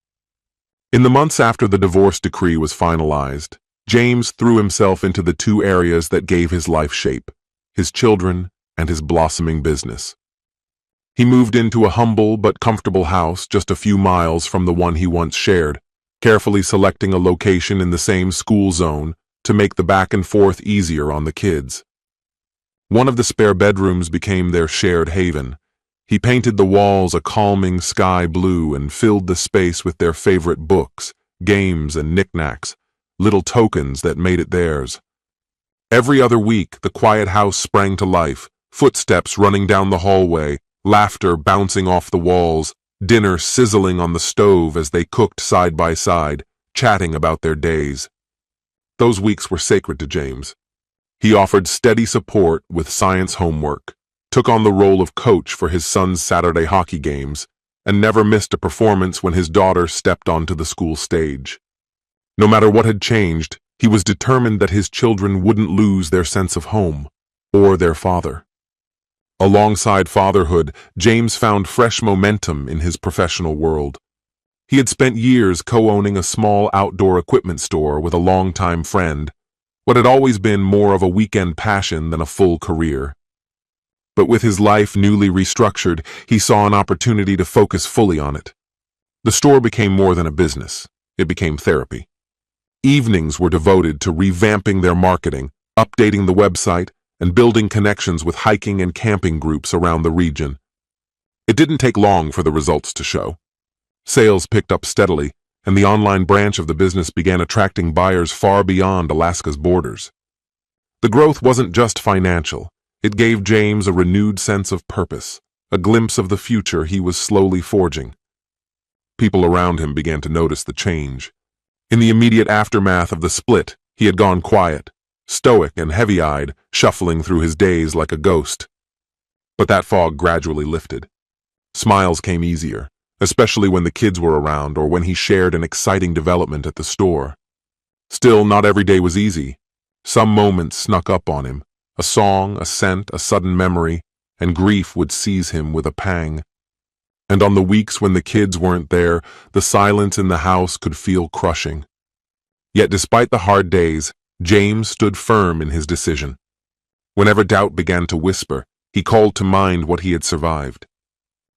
In the months after the divorce decree was finalized, James threw himself into the two areas that gave his life shape, his children and his blossoming business. He moved into a humble but comfortable house just a few miles from the one he once shared, carefully selecting a location in the same school zone to make the back and forth easier on the kids. One of the spare bedrooms became their shared haven. He painted the walls a calming sky blue and filled the space with their favorite books, games, and knickknacks, little tokens that made it theirs. Every other week, the quiet house sprang to life, footsteps running down the hallway, laughter bouncing off the walls, dinner sizzling on the stove as they cooked side by side, chatting about their days. Those weeks were sacred to James. He offered steady support with science homework, took on the role of coach for his son's Saturday hockey games, and never missed a performance when his daughter stepped onto the school stage. No matter what had changed, he was determined that his children wouldn't lose their sense of home, or their father. Alongside fatherhood, James found fresh momentum in his professional world. He had spent years co-owning a small outdoor equipment store with a longtime friend, what had always been more of a weekend passion than a full career. But with his life newly restructured, he saw an opportunity to focus fully on it. The store became more than a business. It became therapy. Evenings were devoted to revamping their marketing, updating the website, and building connections with hiking and camping groups around the region. It didn't take long for the results to show. Sales picked up steadily, and the online branch of the business began attracting buyers far beyond Alaska's borders. The growth wasn't just financial. It gave James a renewed sense of purpose, a glimpse of the future he was slowly forging. People around him began to notice the change. In the immediate aftermath of the split, he had gone quiet, stoic and heavy-eyed, shuffling through his days like a ghost. But that fog gradually lifted. Smiles came easier, especially when the kids were around or when he shared an exciting development at the store. Still, not every day was easy. Some moments snuck up on him. A song, a scent, a sudden memory, and grief would seize him with a pang. And on the weeks when the kids weren't there, the silence in the house could feel crushing. Yet despite the hard days, James stood firm in his decision. Whenever doubt began to whisper, he called to mind what he had survived.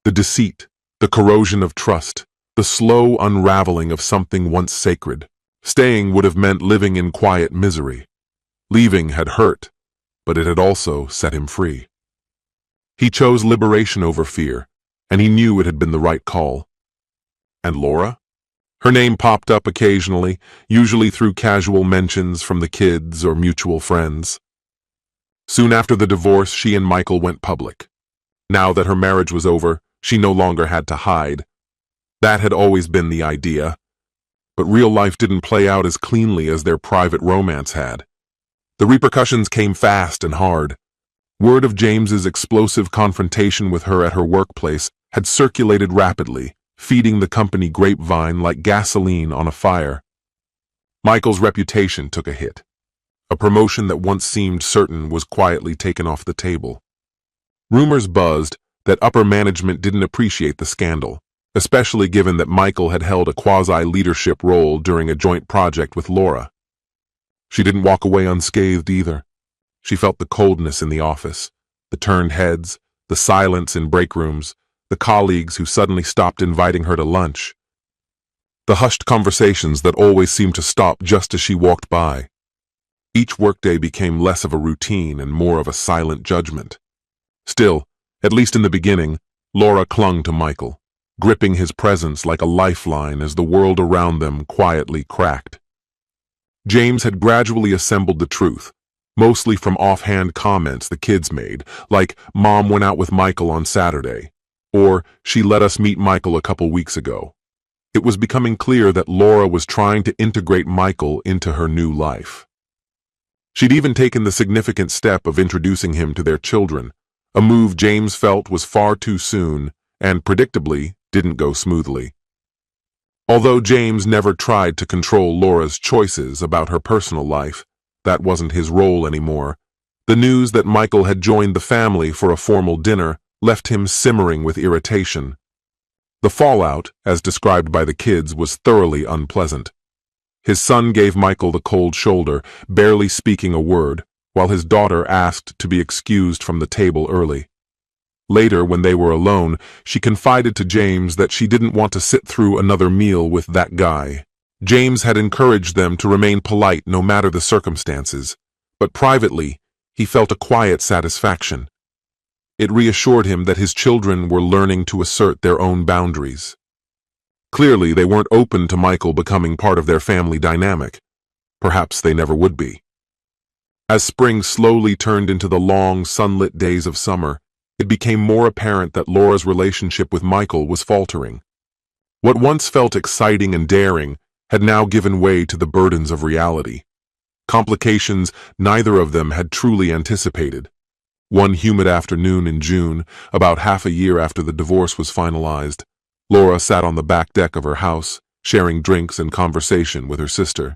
The deceit, the corrosion of trust, the slow unraveling of something once sacred. Staying would have meant living in quiet misery. Leaving had hurt, but it had also set him free. He chose liberation over fear, and he knew it had been the right call. And Laura? Her name popped up occasionally, usually through casual mentions from the kids or mutual friends. Soon after the divorce, she and Michael went public. Now that her marriage was over, she no longer had to hide. That had always been the idea. But real life didn't play out as cleanly as their private romance had. The repercussions came fast and hard. Word of James's explosive confrontation with her at her workplace had circulated rapidly, feeding the company grapevine like gasoline on a fire. Michael's reputation took a hit. A promotion that once seemed certain was quietly taken off the table. Rumors buzzed that upper management didn't appreciate the scandal, especially given that Michael had held a quasi-leadership role during a joint project with Laura. She didn't walk away unscathed either. She felt the coldness in the office, the turned heads, the silence in break rooms, the colleagues who suddenly stopped inviting her to lunch. The hushed conversations that always seemed to stop just as she walked by. Each workday became less of a routine and more of a silent judgment. Still, at least in the beginning, Laura clung to Michael, gripping his presence like a lifeline as the world around them quietly cracked. James had gradually assembled the truth, mostly from offhand comments the kids made, like "Mom went out with Michael on Saturday," or "She let us meet Michael a couple weeks ago." It was becoming clear that Laura was trying to integrate Michael into her new life. She'd even taken the significant step of introducing him to their children, a move James felt was far too soon and, predictably, didn't go smoothly. Although James never tried to control Laura's choices about her personal life, that wasn't his role anymore. The news that Michael had joined the family for a formal dinner left him simmering with irritation. The fallout, as described by the kids, was thoroughly unpleasant. His son gave Michael the cold shoulder, barely speaking a word, while his daughter asked to be excused from the table early. Later, when they were alone, she confided to James that she didn't want to sit through another meal with that guy. James had encouraged them to remain polite no matter the circumstances, but privately, he felt a quiet satisfaction. It reassured him that his children were learning to assert their own boundaries. Clearly, they weren't open to Michael becoming part of their family dynamic. Perhaps they never would be. As spring slowly turned into the long, sunlit days of summer, it became more apparent that Laura's relationship with Michael was faltering. What once felt exciting and daring had now given way to the burdens of reality. complications neither of them had truly anticipated. One humid afternoon in June, about half a year after the divorce was finalized, Laura sat on the back deck of her house, sharing drinks and conversation with her sister.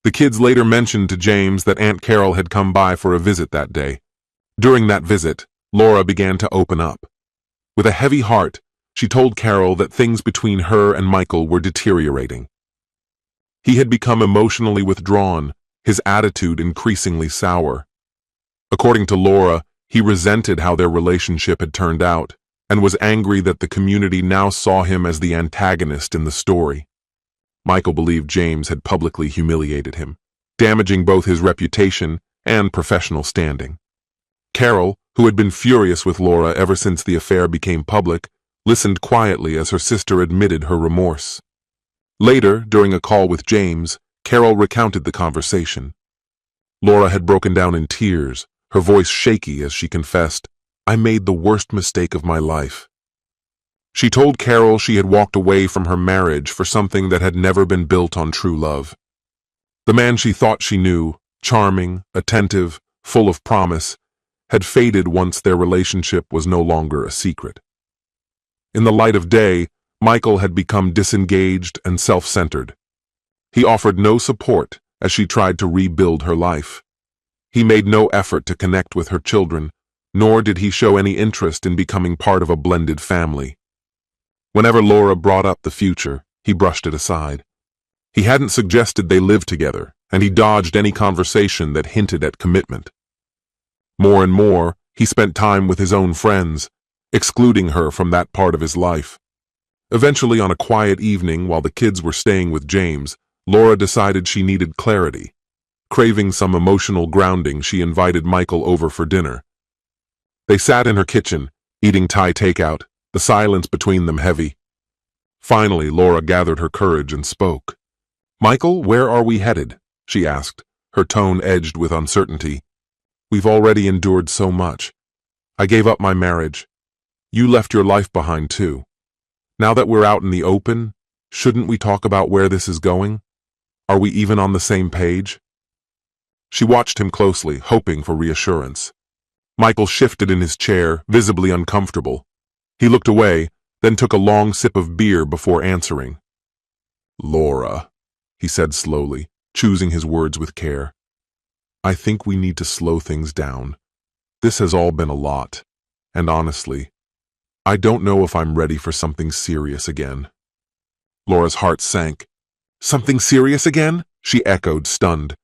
The kids later mentioned to James that Aunt Carol had come by for a visit that day. During that visit, Laura began to open up. With a heavy heart, she told Carol that things between her and Michael were deteriorating. He had become emotionally withdrawn, his attitude increasingly sour. According to Laura, he resented how their relationship had turned out, and was angry that the community now saw him as the antagonist in the story. Michael believed James had publicly humiliated him, damaging both his reputation and professional standing. Carol, who had been furious with Laura ever since the affair became public, listened quietly as her sister admitted her remorse. Later, during a call with James, Carol recounted the conversation. Laura had broken down in tears, her voice shaky as she confessed, "I made the worst mistake of my life." She told Carol she had walked away from her marriage for something that had never been built on true love. The man she thought she knew, charming, attentive, full of promise, had faded once their relationship was no longer a secret. In the light of day, Michael had become disengaged and self-centered. He offered no support as she tried to rebuild her life. He made no effort to connect with her children, nor did he show any interest in becoming part of a blended family. Whenever Laura brought up the future, he brushed it aside. He hadn't suggested they live together, and he dodged any conversation that hinted at commitment. More and more, he spent time with his own friends, excluding her from that part of his life. Eventually, on a quiet evening while the kids were staying with James, Laura decided she needed clarity. Craving some emotional grounding, she invited Michael over for dinner. They sat in her kitchen, eating Thai takeout, the silence between them heavy. Finally, Laura gathered her courage and spoke. "Michael, where are we headed?" she asked, her tone edged with uncertainty. "We've already endured so much. I gave up my marriage. You left your life behind too. Now that we're out in the open, shouldn't we talk about where this is going? Are we even on the same page?" She watched him closely, hoping for reassurance. Michael shifted in his chair, visibly uncomfortable. He looked away, then took a long sip of beer before answering. "Laura," he said slowly, choosing his words with care. "I think we need to slow things down. This has all been a lot, and honestly, I don't know if I'm ready for something serious again." Laura's heart sank. "Something serious again?" she echoed, stunned.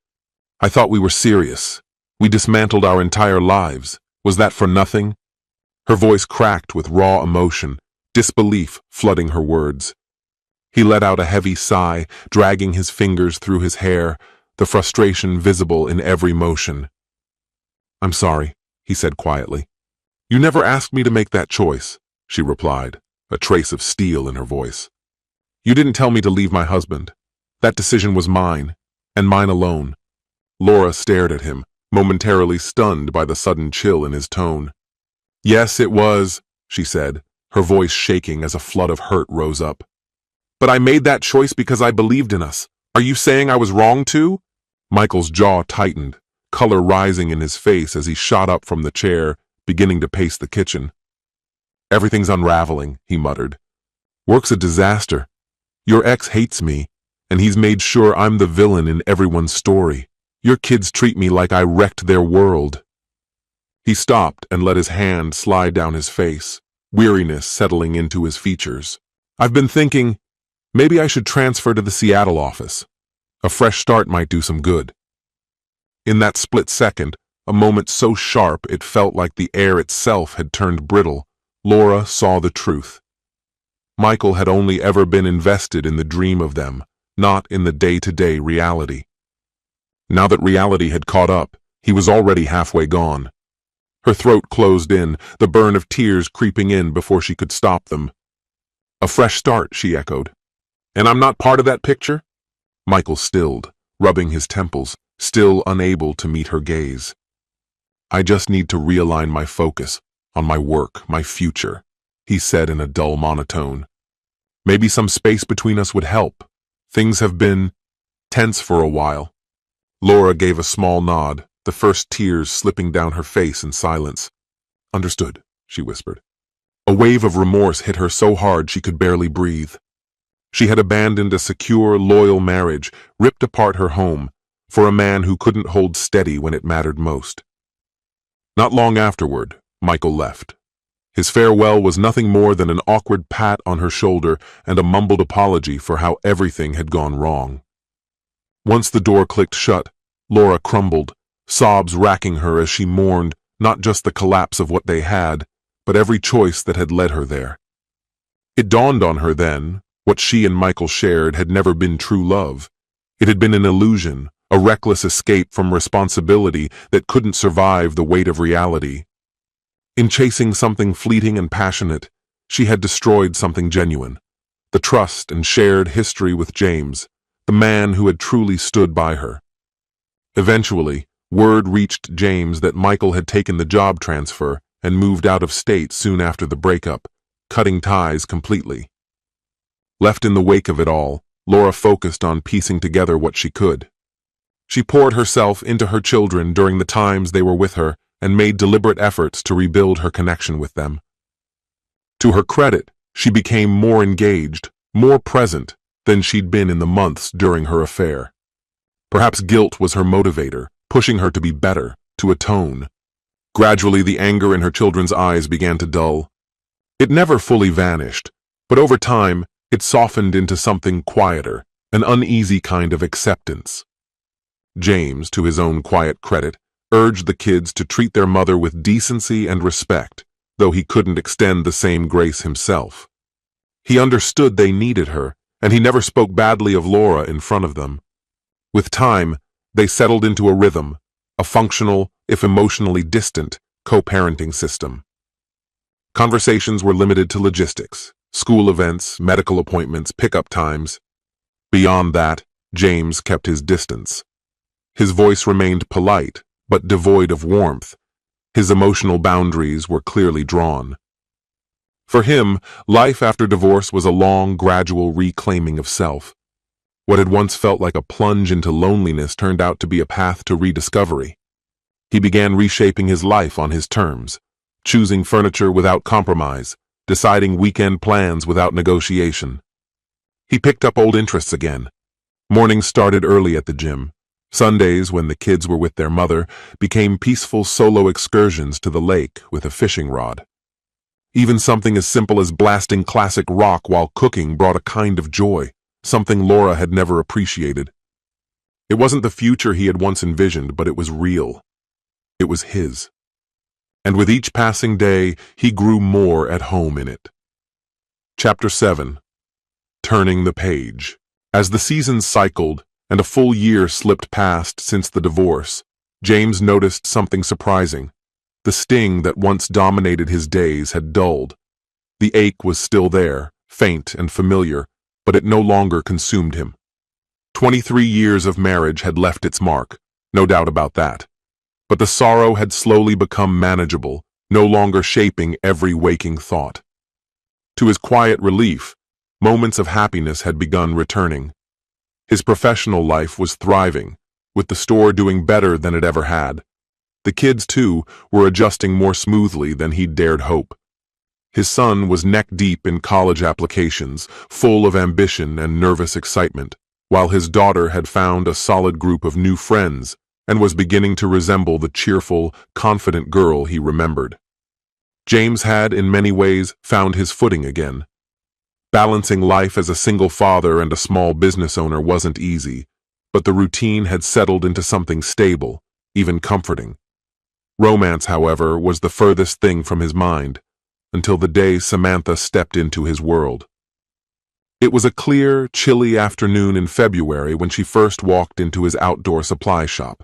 "I thought we were serious. We dismantled our entire lives. Was that for nothing?" Her voice cracked with raw emotion, disbelief flooding her words. He let out a heavy sigh, dragging his fingers through his hair, the frustration visible in every motion. "I'm sorry," he said quietly. "You never asked me to make that choice," she replied, a trace of steel in her voice. "You didn't tell me to leave my husband. That decision was mine, and mine alone." Laura stared at him, momentarily stunned by the sudden chill in his tone. "Yes, it was," she said, her voice shaking as a flood of hurt rose up. "But I made that choice because I believed in us. Are you saying I was wrong too?" Michael's jaw tightened, color rising in his face as he shot up from the chair, beginning to pace the kitchen. "Everything's unraveling," he muttered. "Work's a disaster. Your ex hates me, and he's made sure I'm the villain in everyone's story. Your kids treat me like I wrecked their world." He stopped and let his hand slide down his face, weariness settling into his features. "I've been thinking, maybe I should transfer to the Seattle office. A fresh start might do some good." In that split second, a moment so sharp it felt like the air itself had turned brittle, Laura saw the truth. Michael had only ever been invested in the dream of them, not in the day-to-day reality. Now that reality had caught up, he was already halfway gone. Her throat closed in, the burn of tears creeping in before she could stop them. "A fresh start," she echoed. "And I'm not part of that picture?" Michael stilled, rubbing his temples, still unable to meet her gaze. "I just need to realign my focus on my work, my future," he said in a dull monotone. "Maybe some space between us would help. Things have been tense for a while." Laura gave a small nod, the first tears slipping down her face in silence. "Understood," she whispered. A wave of remorse hit her so hard she could barely breathe. She had abandoned a secure, loyal marriage, ripped apart her home, for a man who couldn't hold steady when it mattered most. Not long afterward, Michael left. His farewell was nothing more than an awkward pat on her shoulder and a mumbled apology for how everything had gone wrong. Once the door clicked shut, Laura crumbled, sobs racking her as she mourned not just the collapse of what they had, but every choice that had led her there. It dawned on her then, what she and Michael shared had never been true love. It had been an illusion, a reckless escape from responsibility that couldn't survive the weight of reality. In chasing something fleeting and passionate, she had destroyed something genuine, the trust and shared history with James, the man who had truly stood by her. Eventually, word reached James that Michael had taken the job transfer and moved out of state soon after the breakup, cutting ties completely. Left in the wake of it all, Laura focused on piecing together what she could. She poured herself into her children during the times they were with her and made deliberate efforts to rebuild her connection with them. To her credit, she became more engaged, more present than she'd been in the months during her affair. Perhaps guilt was her motivator, pushing her to be better, to atone. Gradually, the anger in her children's eyes began to dull. It never fully vanished, but over time, it softened into something quieter, an uneasy kind of acceptance. James, to his own quiet credit, urged the kids to treat their mother with decency and respect, though he couldn't extend the same grace himself. He understood they needed her, and he never spoke badly of Laura in front of them. With time, they settled into a rhythm, a functional, if emotionally distant, co-parenting system. Conversations were limited to logistics, school events, medical appointments, pickup times. Beyond that, James kept his distance. His voice remained polite, but devoid of warmth. His emotional boundaries were clearly drawn. For him, life after divorce was a long, gradual reclaiming of self. What had once felt like a plunge into loneliness turned out to be a path to rediscovery. He began reshaping his life on his terms, choosing furniture without compromise, deciding weekend plans without negotiation. He picked up old interests again. Mornings started early at the gym. Sundays, when the kids were with their mother, became peaceful solo excursions to the lake with a fishing rod. Even something as simple as blasting classic rock while cooking brought a kind of joy, something Laura had never appreciated. It wasn't the future he had once envisioned, but it was real. It was his. And with each passing day, he grew more at home in it. Chapter 7. Turning the Page. As the seasons cycled, and a full year slipped past since the divorce, James noticed something surprising. The sting that once dominated his days had dulled. The ache was still there, faint and familiar, but it no longer consumed him. 23 years of marriage had left its mark, no doubt about that. But the sorrow had slowly become manageable, no longer shaping every waking thought. To his quiet relief, moments of happiness had begun returning. His professional life was thriving, with the store doing better than it ever had. The kids, too, were adjusting more smoothly than he'd dared hope. His son was neck-deep in college applications, full of ambition and nervous excitement, while his daughter had found a solid group of new friends and was beginning to resemble the cheerful, confident girl he remembered. James had, in many ways, found his footing again. Balancing life as a single father and a small business owner wasn't easy, but the routine had settled into something stable, even comforting. Romance, however, was the furthest thing from his mind, until the day Samantha stepped into his world. It was a clear, chilly afternoon in February when she first walked into his outdoor supply shop.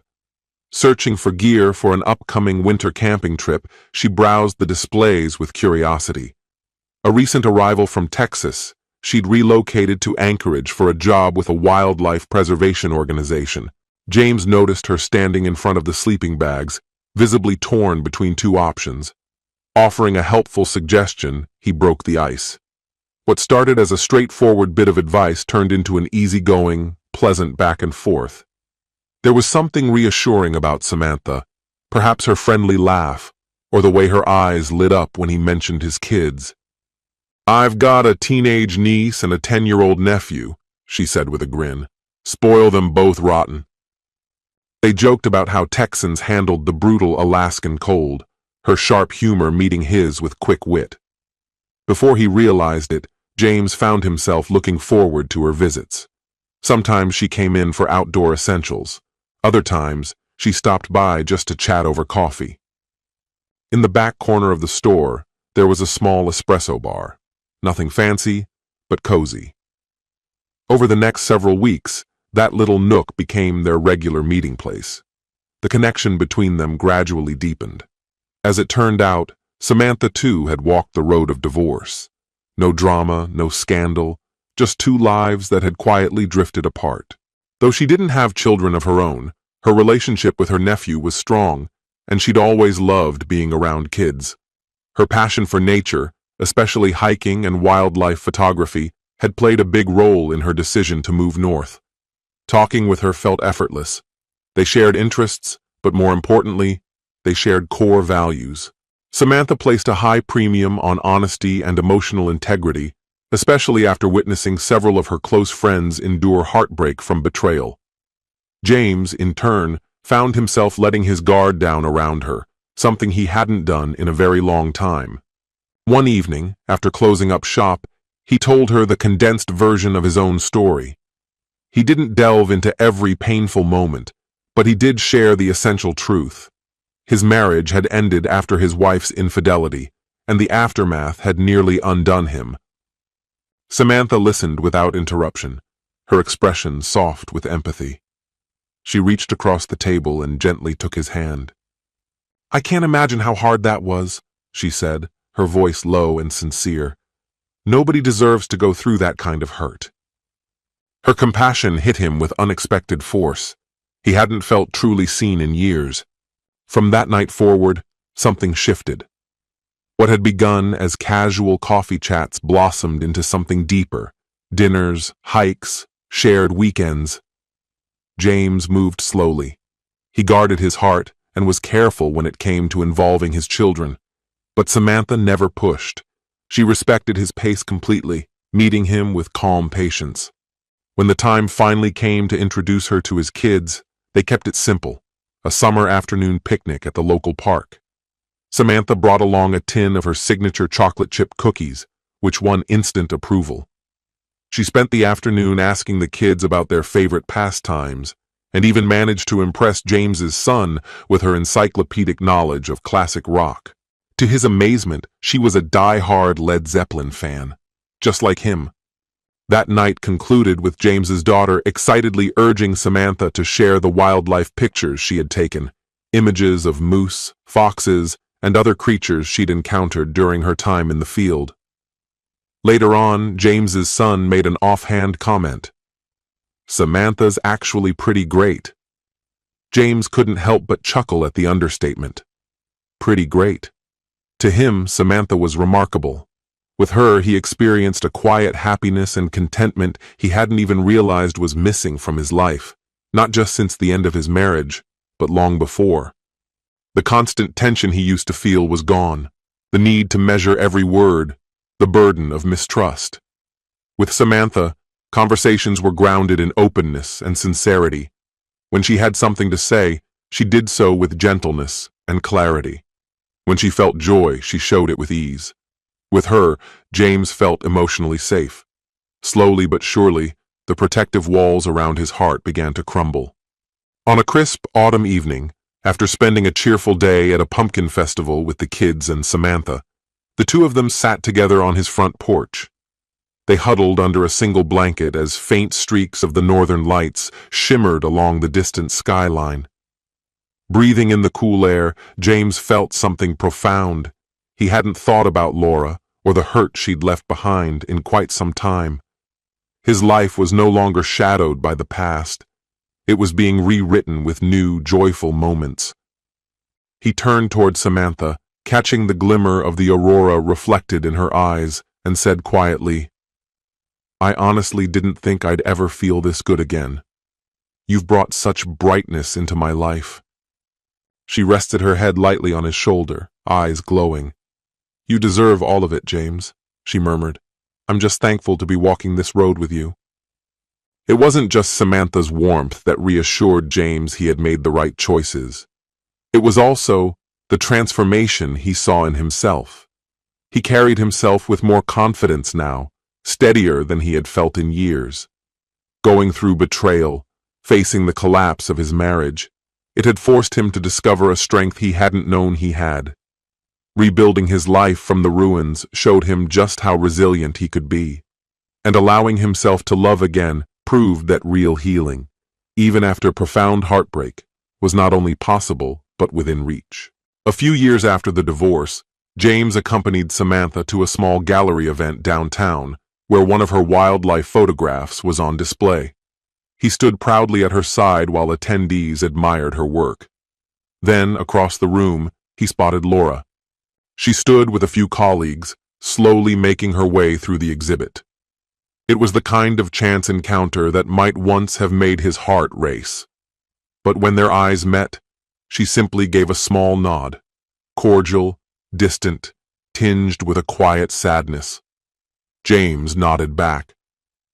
Searching for gear for an upcoming winter camping trip, she browsed the displays with curiosity. A recent arrival from Texas, she'd relocated to Anchorage for a job with a wildlife preservation organization. James noticed her standing in front of the sleeping bags, visibly torn between two options. Offering a helpful suggestion, he broke the ice. What started as a straightforward bit of advice turned into an easygoing, pleasant back and forth. There was something reassuring about Samantha, perhaps her friendly laugh, or the way her eyes lit up when he mentioned his kids. "I've got a teenage niece and a 10-year-old nephew," she said with a grin. "Spoil them both rotten." They joked about how Texans handled the brutal Alaskan cold, her sharp humor meeting his with quick wit. Before he realized it, James found himself looking forward to her visits. Sometimes she came in for outdoor essentials. Other times, she stopped by just to chat over coffee. In the back corner of the store, there was a small espresso bar. Nothing fancy, but cozy. Over the next several weeks, that little nook became their regular meeting place. The connection between them gradually deepened. As it turned out, Samantha too had walked the road of divorce. No drama, no scandal, just two lives that had quietly drifted apart. Though she didn't have children of her own, her relationship with her nephew was strong, and she'd always loved being around kids. Her passion for nature, especially hiking and wildlife photography, had played a big role in her decision to move north. Talking with her felt effortless. They shared interests, but more importantly, they shared core values. Samantha placed a high premium on honesty and emotional integrity, especially after witnessing several of her close friends endure heartbreak from betrayal. James, in turn, found himself letting his guard down around her, something he hadn't done in a very long time. One evening, after closing up shop, he told her the condensed version of his own story. He didn't delve into every painful moment, but he did share the essential truth. His marriage had ended after his wife's infidelity, and the aftermath had nearly undone him. Samantha listened without interruption, her expression soft with empathy. She reached across the table and gently took his hand. "I can't imagine how hard that was," she said, her voice low and sincere. "Nobody deserves to go through that kind of hurt." Her compassion hit him with unexpected force. He hadn't felt truly seen in years. From that night forward, something shifted. What had begun as casual coffee chats blossomed into something deeper: dinners, hikes, shared weekends. James moved slowly. He guarded his heart and was careful when it came to involving his children. But Samantha never pushed. She respected his pace completely, meeting him with calm patience. When the time finally came to introduce her to his kids, they kept it simple: a summer afternoon picnic at the local park. Samantha brought along a tin of her signature chocolate chip cookies, which won instant approval. She spent the afternoon asking the kids about their favorite pastimes, and even managed to impress James's son with her encyclopedic knowledge of classic rock. To his amazement, she was a die-hard Led Zeppelin fan, just like him. That night concluded with James's daughter excitedly urging Samantha to share the wildlife pictures she had taken, images of moose, foxes, and other creatures she'd encountered during her time in the field. Later on, James's son made an offhand comment. "Samantha's actually pretty great." James couldn't help but chuckle at the understatement. Pretty great. To him, Samantha was remarkable. With her, he experienced a quiet happiness and contentment he hadn't even realized was missing from his life, not just since the end of his marriage, but long before. The constant tension he used to feel was gone, the need to measure every word, the burden of mistrust. With Samantha, conversations were grounded in openness and sincerity. When she had something to say, she did so with gentleness and clarity. When she felt joy, she showed it with ease. With her, James felt emotionally safe. Slowly but surely, the protective walls around his heart began to crumble. On a crisp autumn evening, after spending a cheerful day at a pumpkin festival with the kids and Samantha, the two of them sat together on his front porch. They huddled under a single blanket as faint streaks of the northern lights shimmered along the distant skyline. Breathing in the cool air, James felt something profound. He hadn't thought about Laura or the hurt she'd left behind in quite some time. His life was no longer shadowed by the past. It was being rewritten with new, joyful moments. He turned toward Samantha, catching the glimmer of the aurora reflected in her eyes, and said quietly, "I honestly didn't think I'd ever feel this good again." You've brought such brightness into my life." She rested her head lightly on his shoulder, eyes glowing. "You deserve all of it, James," she murmured. "I'm just thankful to be walking this road with you." It wasn't just Samantha's warmth that reassured James he had made the right choices. It was also the transformation he saw in himself. He carried himself with more confidence now, steadier than he had felt in years. Going through betrayal, facing the collapse of his marriage, it had forced him to discover a strength he hadn't known he had. Rebuilding his life from the ruins showed him just how resilient he could be. And allowing himself to love again proved that real healing, even after profound heartbreak, was not only possible, but within reach. A few years after the divorce, James accompanied Samantha to a small gallery event downtown, where one of her wildlife photographs was on display. He stood proudly at her side while attendees admired her work. Then, across the room, he spotted Laura. She stood with a few colleagues, slowly making her way through the exhibit. It was the kind of chance encounter that might once have made his heart race. But when their eyes met, she simply gave a small nod, cordial, distant, tinged with a quiet sadness. James nodded back,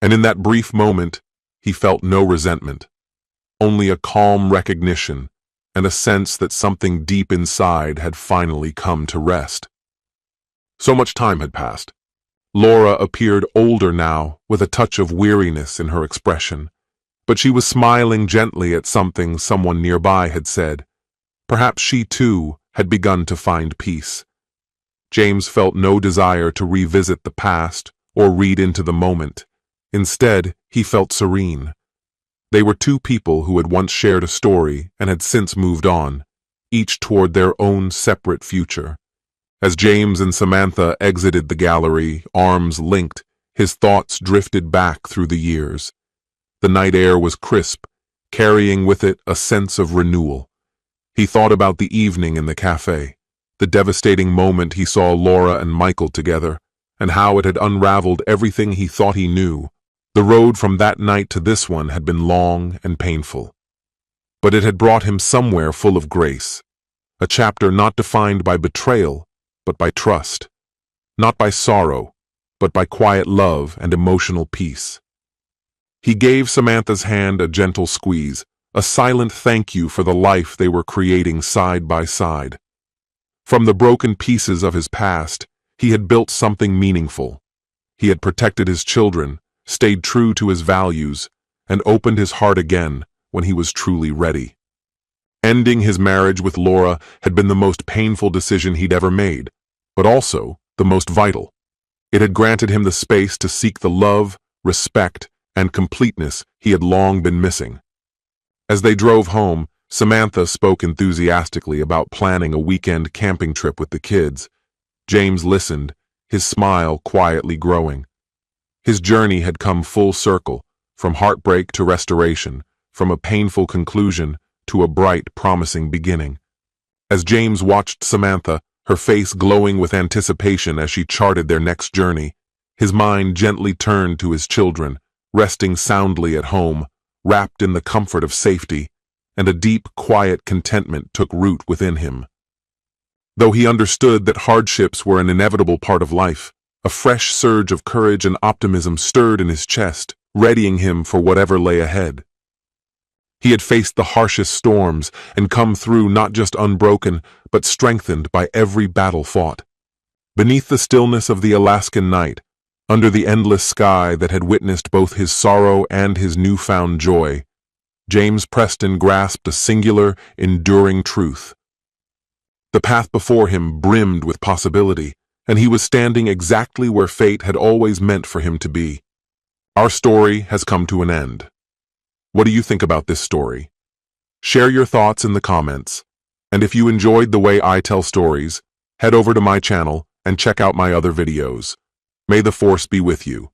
and in that brief moment, he felt no resentment, only a calm recognition and a sense that something deep inside had finally come to rest. So much time had passed. Laura appeared older now, with a touch of weariness in her expression, but she was smiling gently at something someone nearby had said. Perhaps she, too, had begun to find peace. James felt no desire to revisit the past or read into the moment. Instead, he felt serene. They were two people who had once shared a story and had since moved on, each toward their own separate future. As James and Samantha exited the gallery, arms linked, his thoughts drifted back through the years. The night air was crisp, carrying with it a sense of renewal. He thought about the evening in the cafe, the devastating moment he saw Laura and Michael together, and how it had unraveled everything he thought he knew. The road from that night to this one had been long and painful. But it had brought him somewhere full of grace, a chapter not defined by betrayal, but by trust, not by sorrow, but by quiet love and emotional peace. He gave Samantha's hand a gentle squeeze, a silent thank you for the life they were creating side by side. From the broken pieces of his past, he had built something meaningful. He had protected his children, stayed true to his values, and opened his heart again when he was truly ready. Ending his marriage with Laura had been the most painful decision he'd ever made, but also the most vital. It had granted him the space to seek the love, respect, and completeness he had long been missing. As they drove home, Samantha spoke enthusiastically about planning a weekend camping trip with the kids. James listened, his smile quietly growing. His journey had come full circle, from heartbreak to restoration, from a painful conclusion to a bright, promising beginning. As James watched Samantha, her face glowing with anticipation as she charted their next journey, his mind gently turned to his children, resting soundly at home, wrapped in the comfort of safety, and a deep, quiet contentment took root within him. Though he understood that hardships were an inevitable part of life, a fresh surge of courage and optimism stirred in his chest, readying him for whatever lay ahead. He had faced the harshest storms and come through not just unbroken, but strengthened by every battle fought. Beneath the stillness of the Alaskan night, under the endless sky that had witnessed both his sorrow and his newfound joy, James Preston grasped a singular, enduring truth. The path before him brimmed with possibility, and he was standing exactly where fate had always meant for him to be. Our story has come to an end. What do you think about this story? Share your thoughts in the comments, and if you enjoyed the way I tell stories, head over to my channel and check out my other videos. May the Force be with you.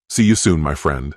See you soon, my friend.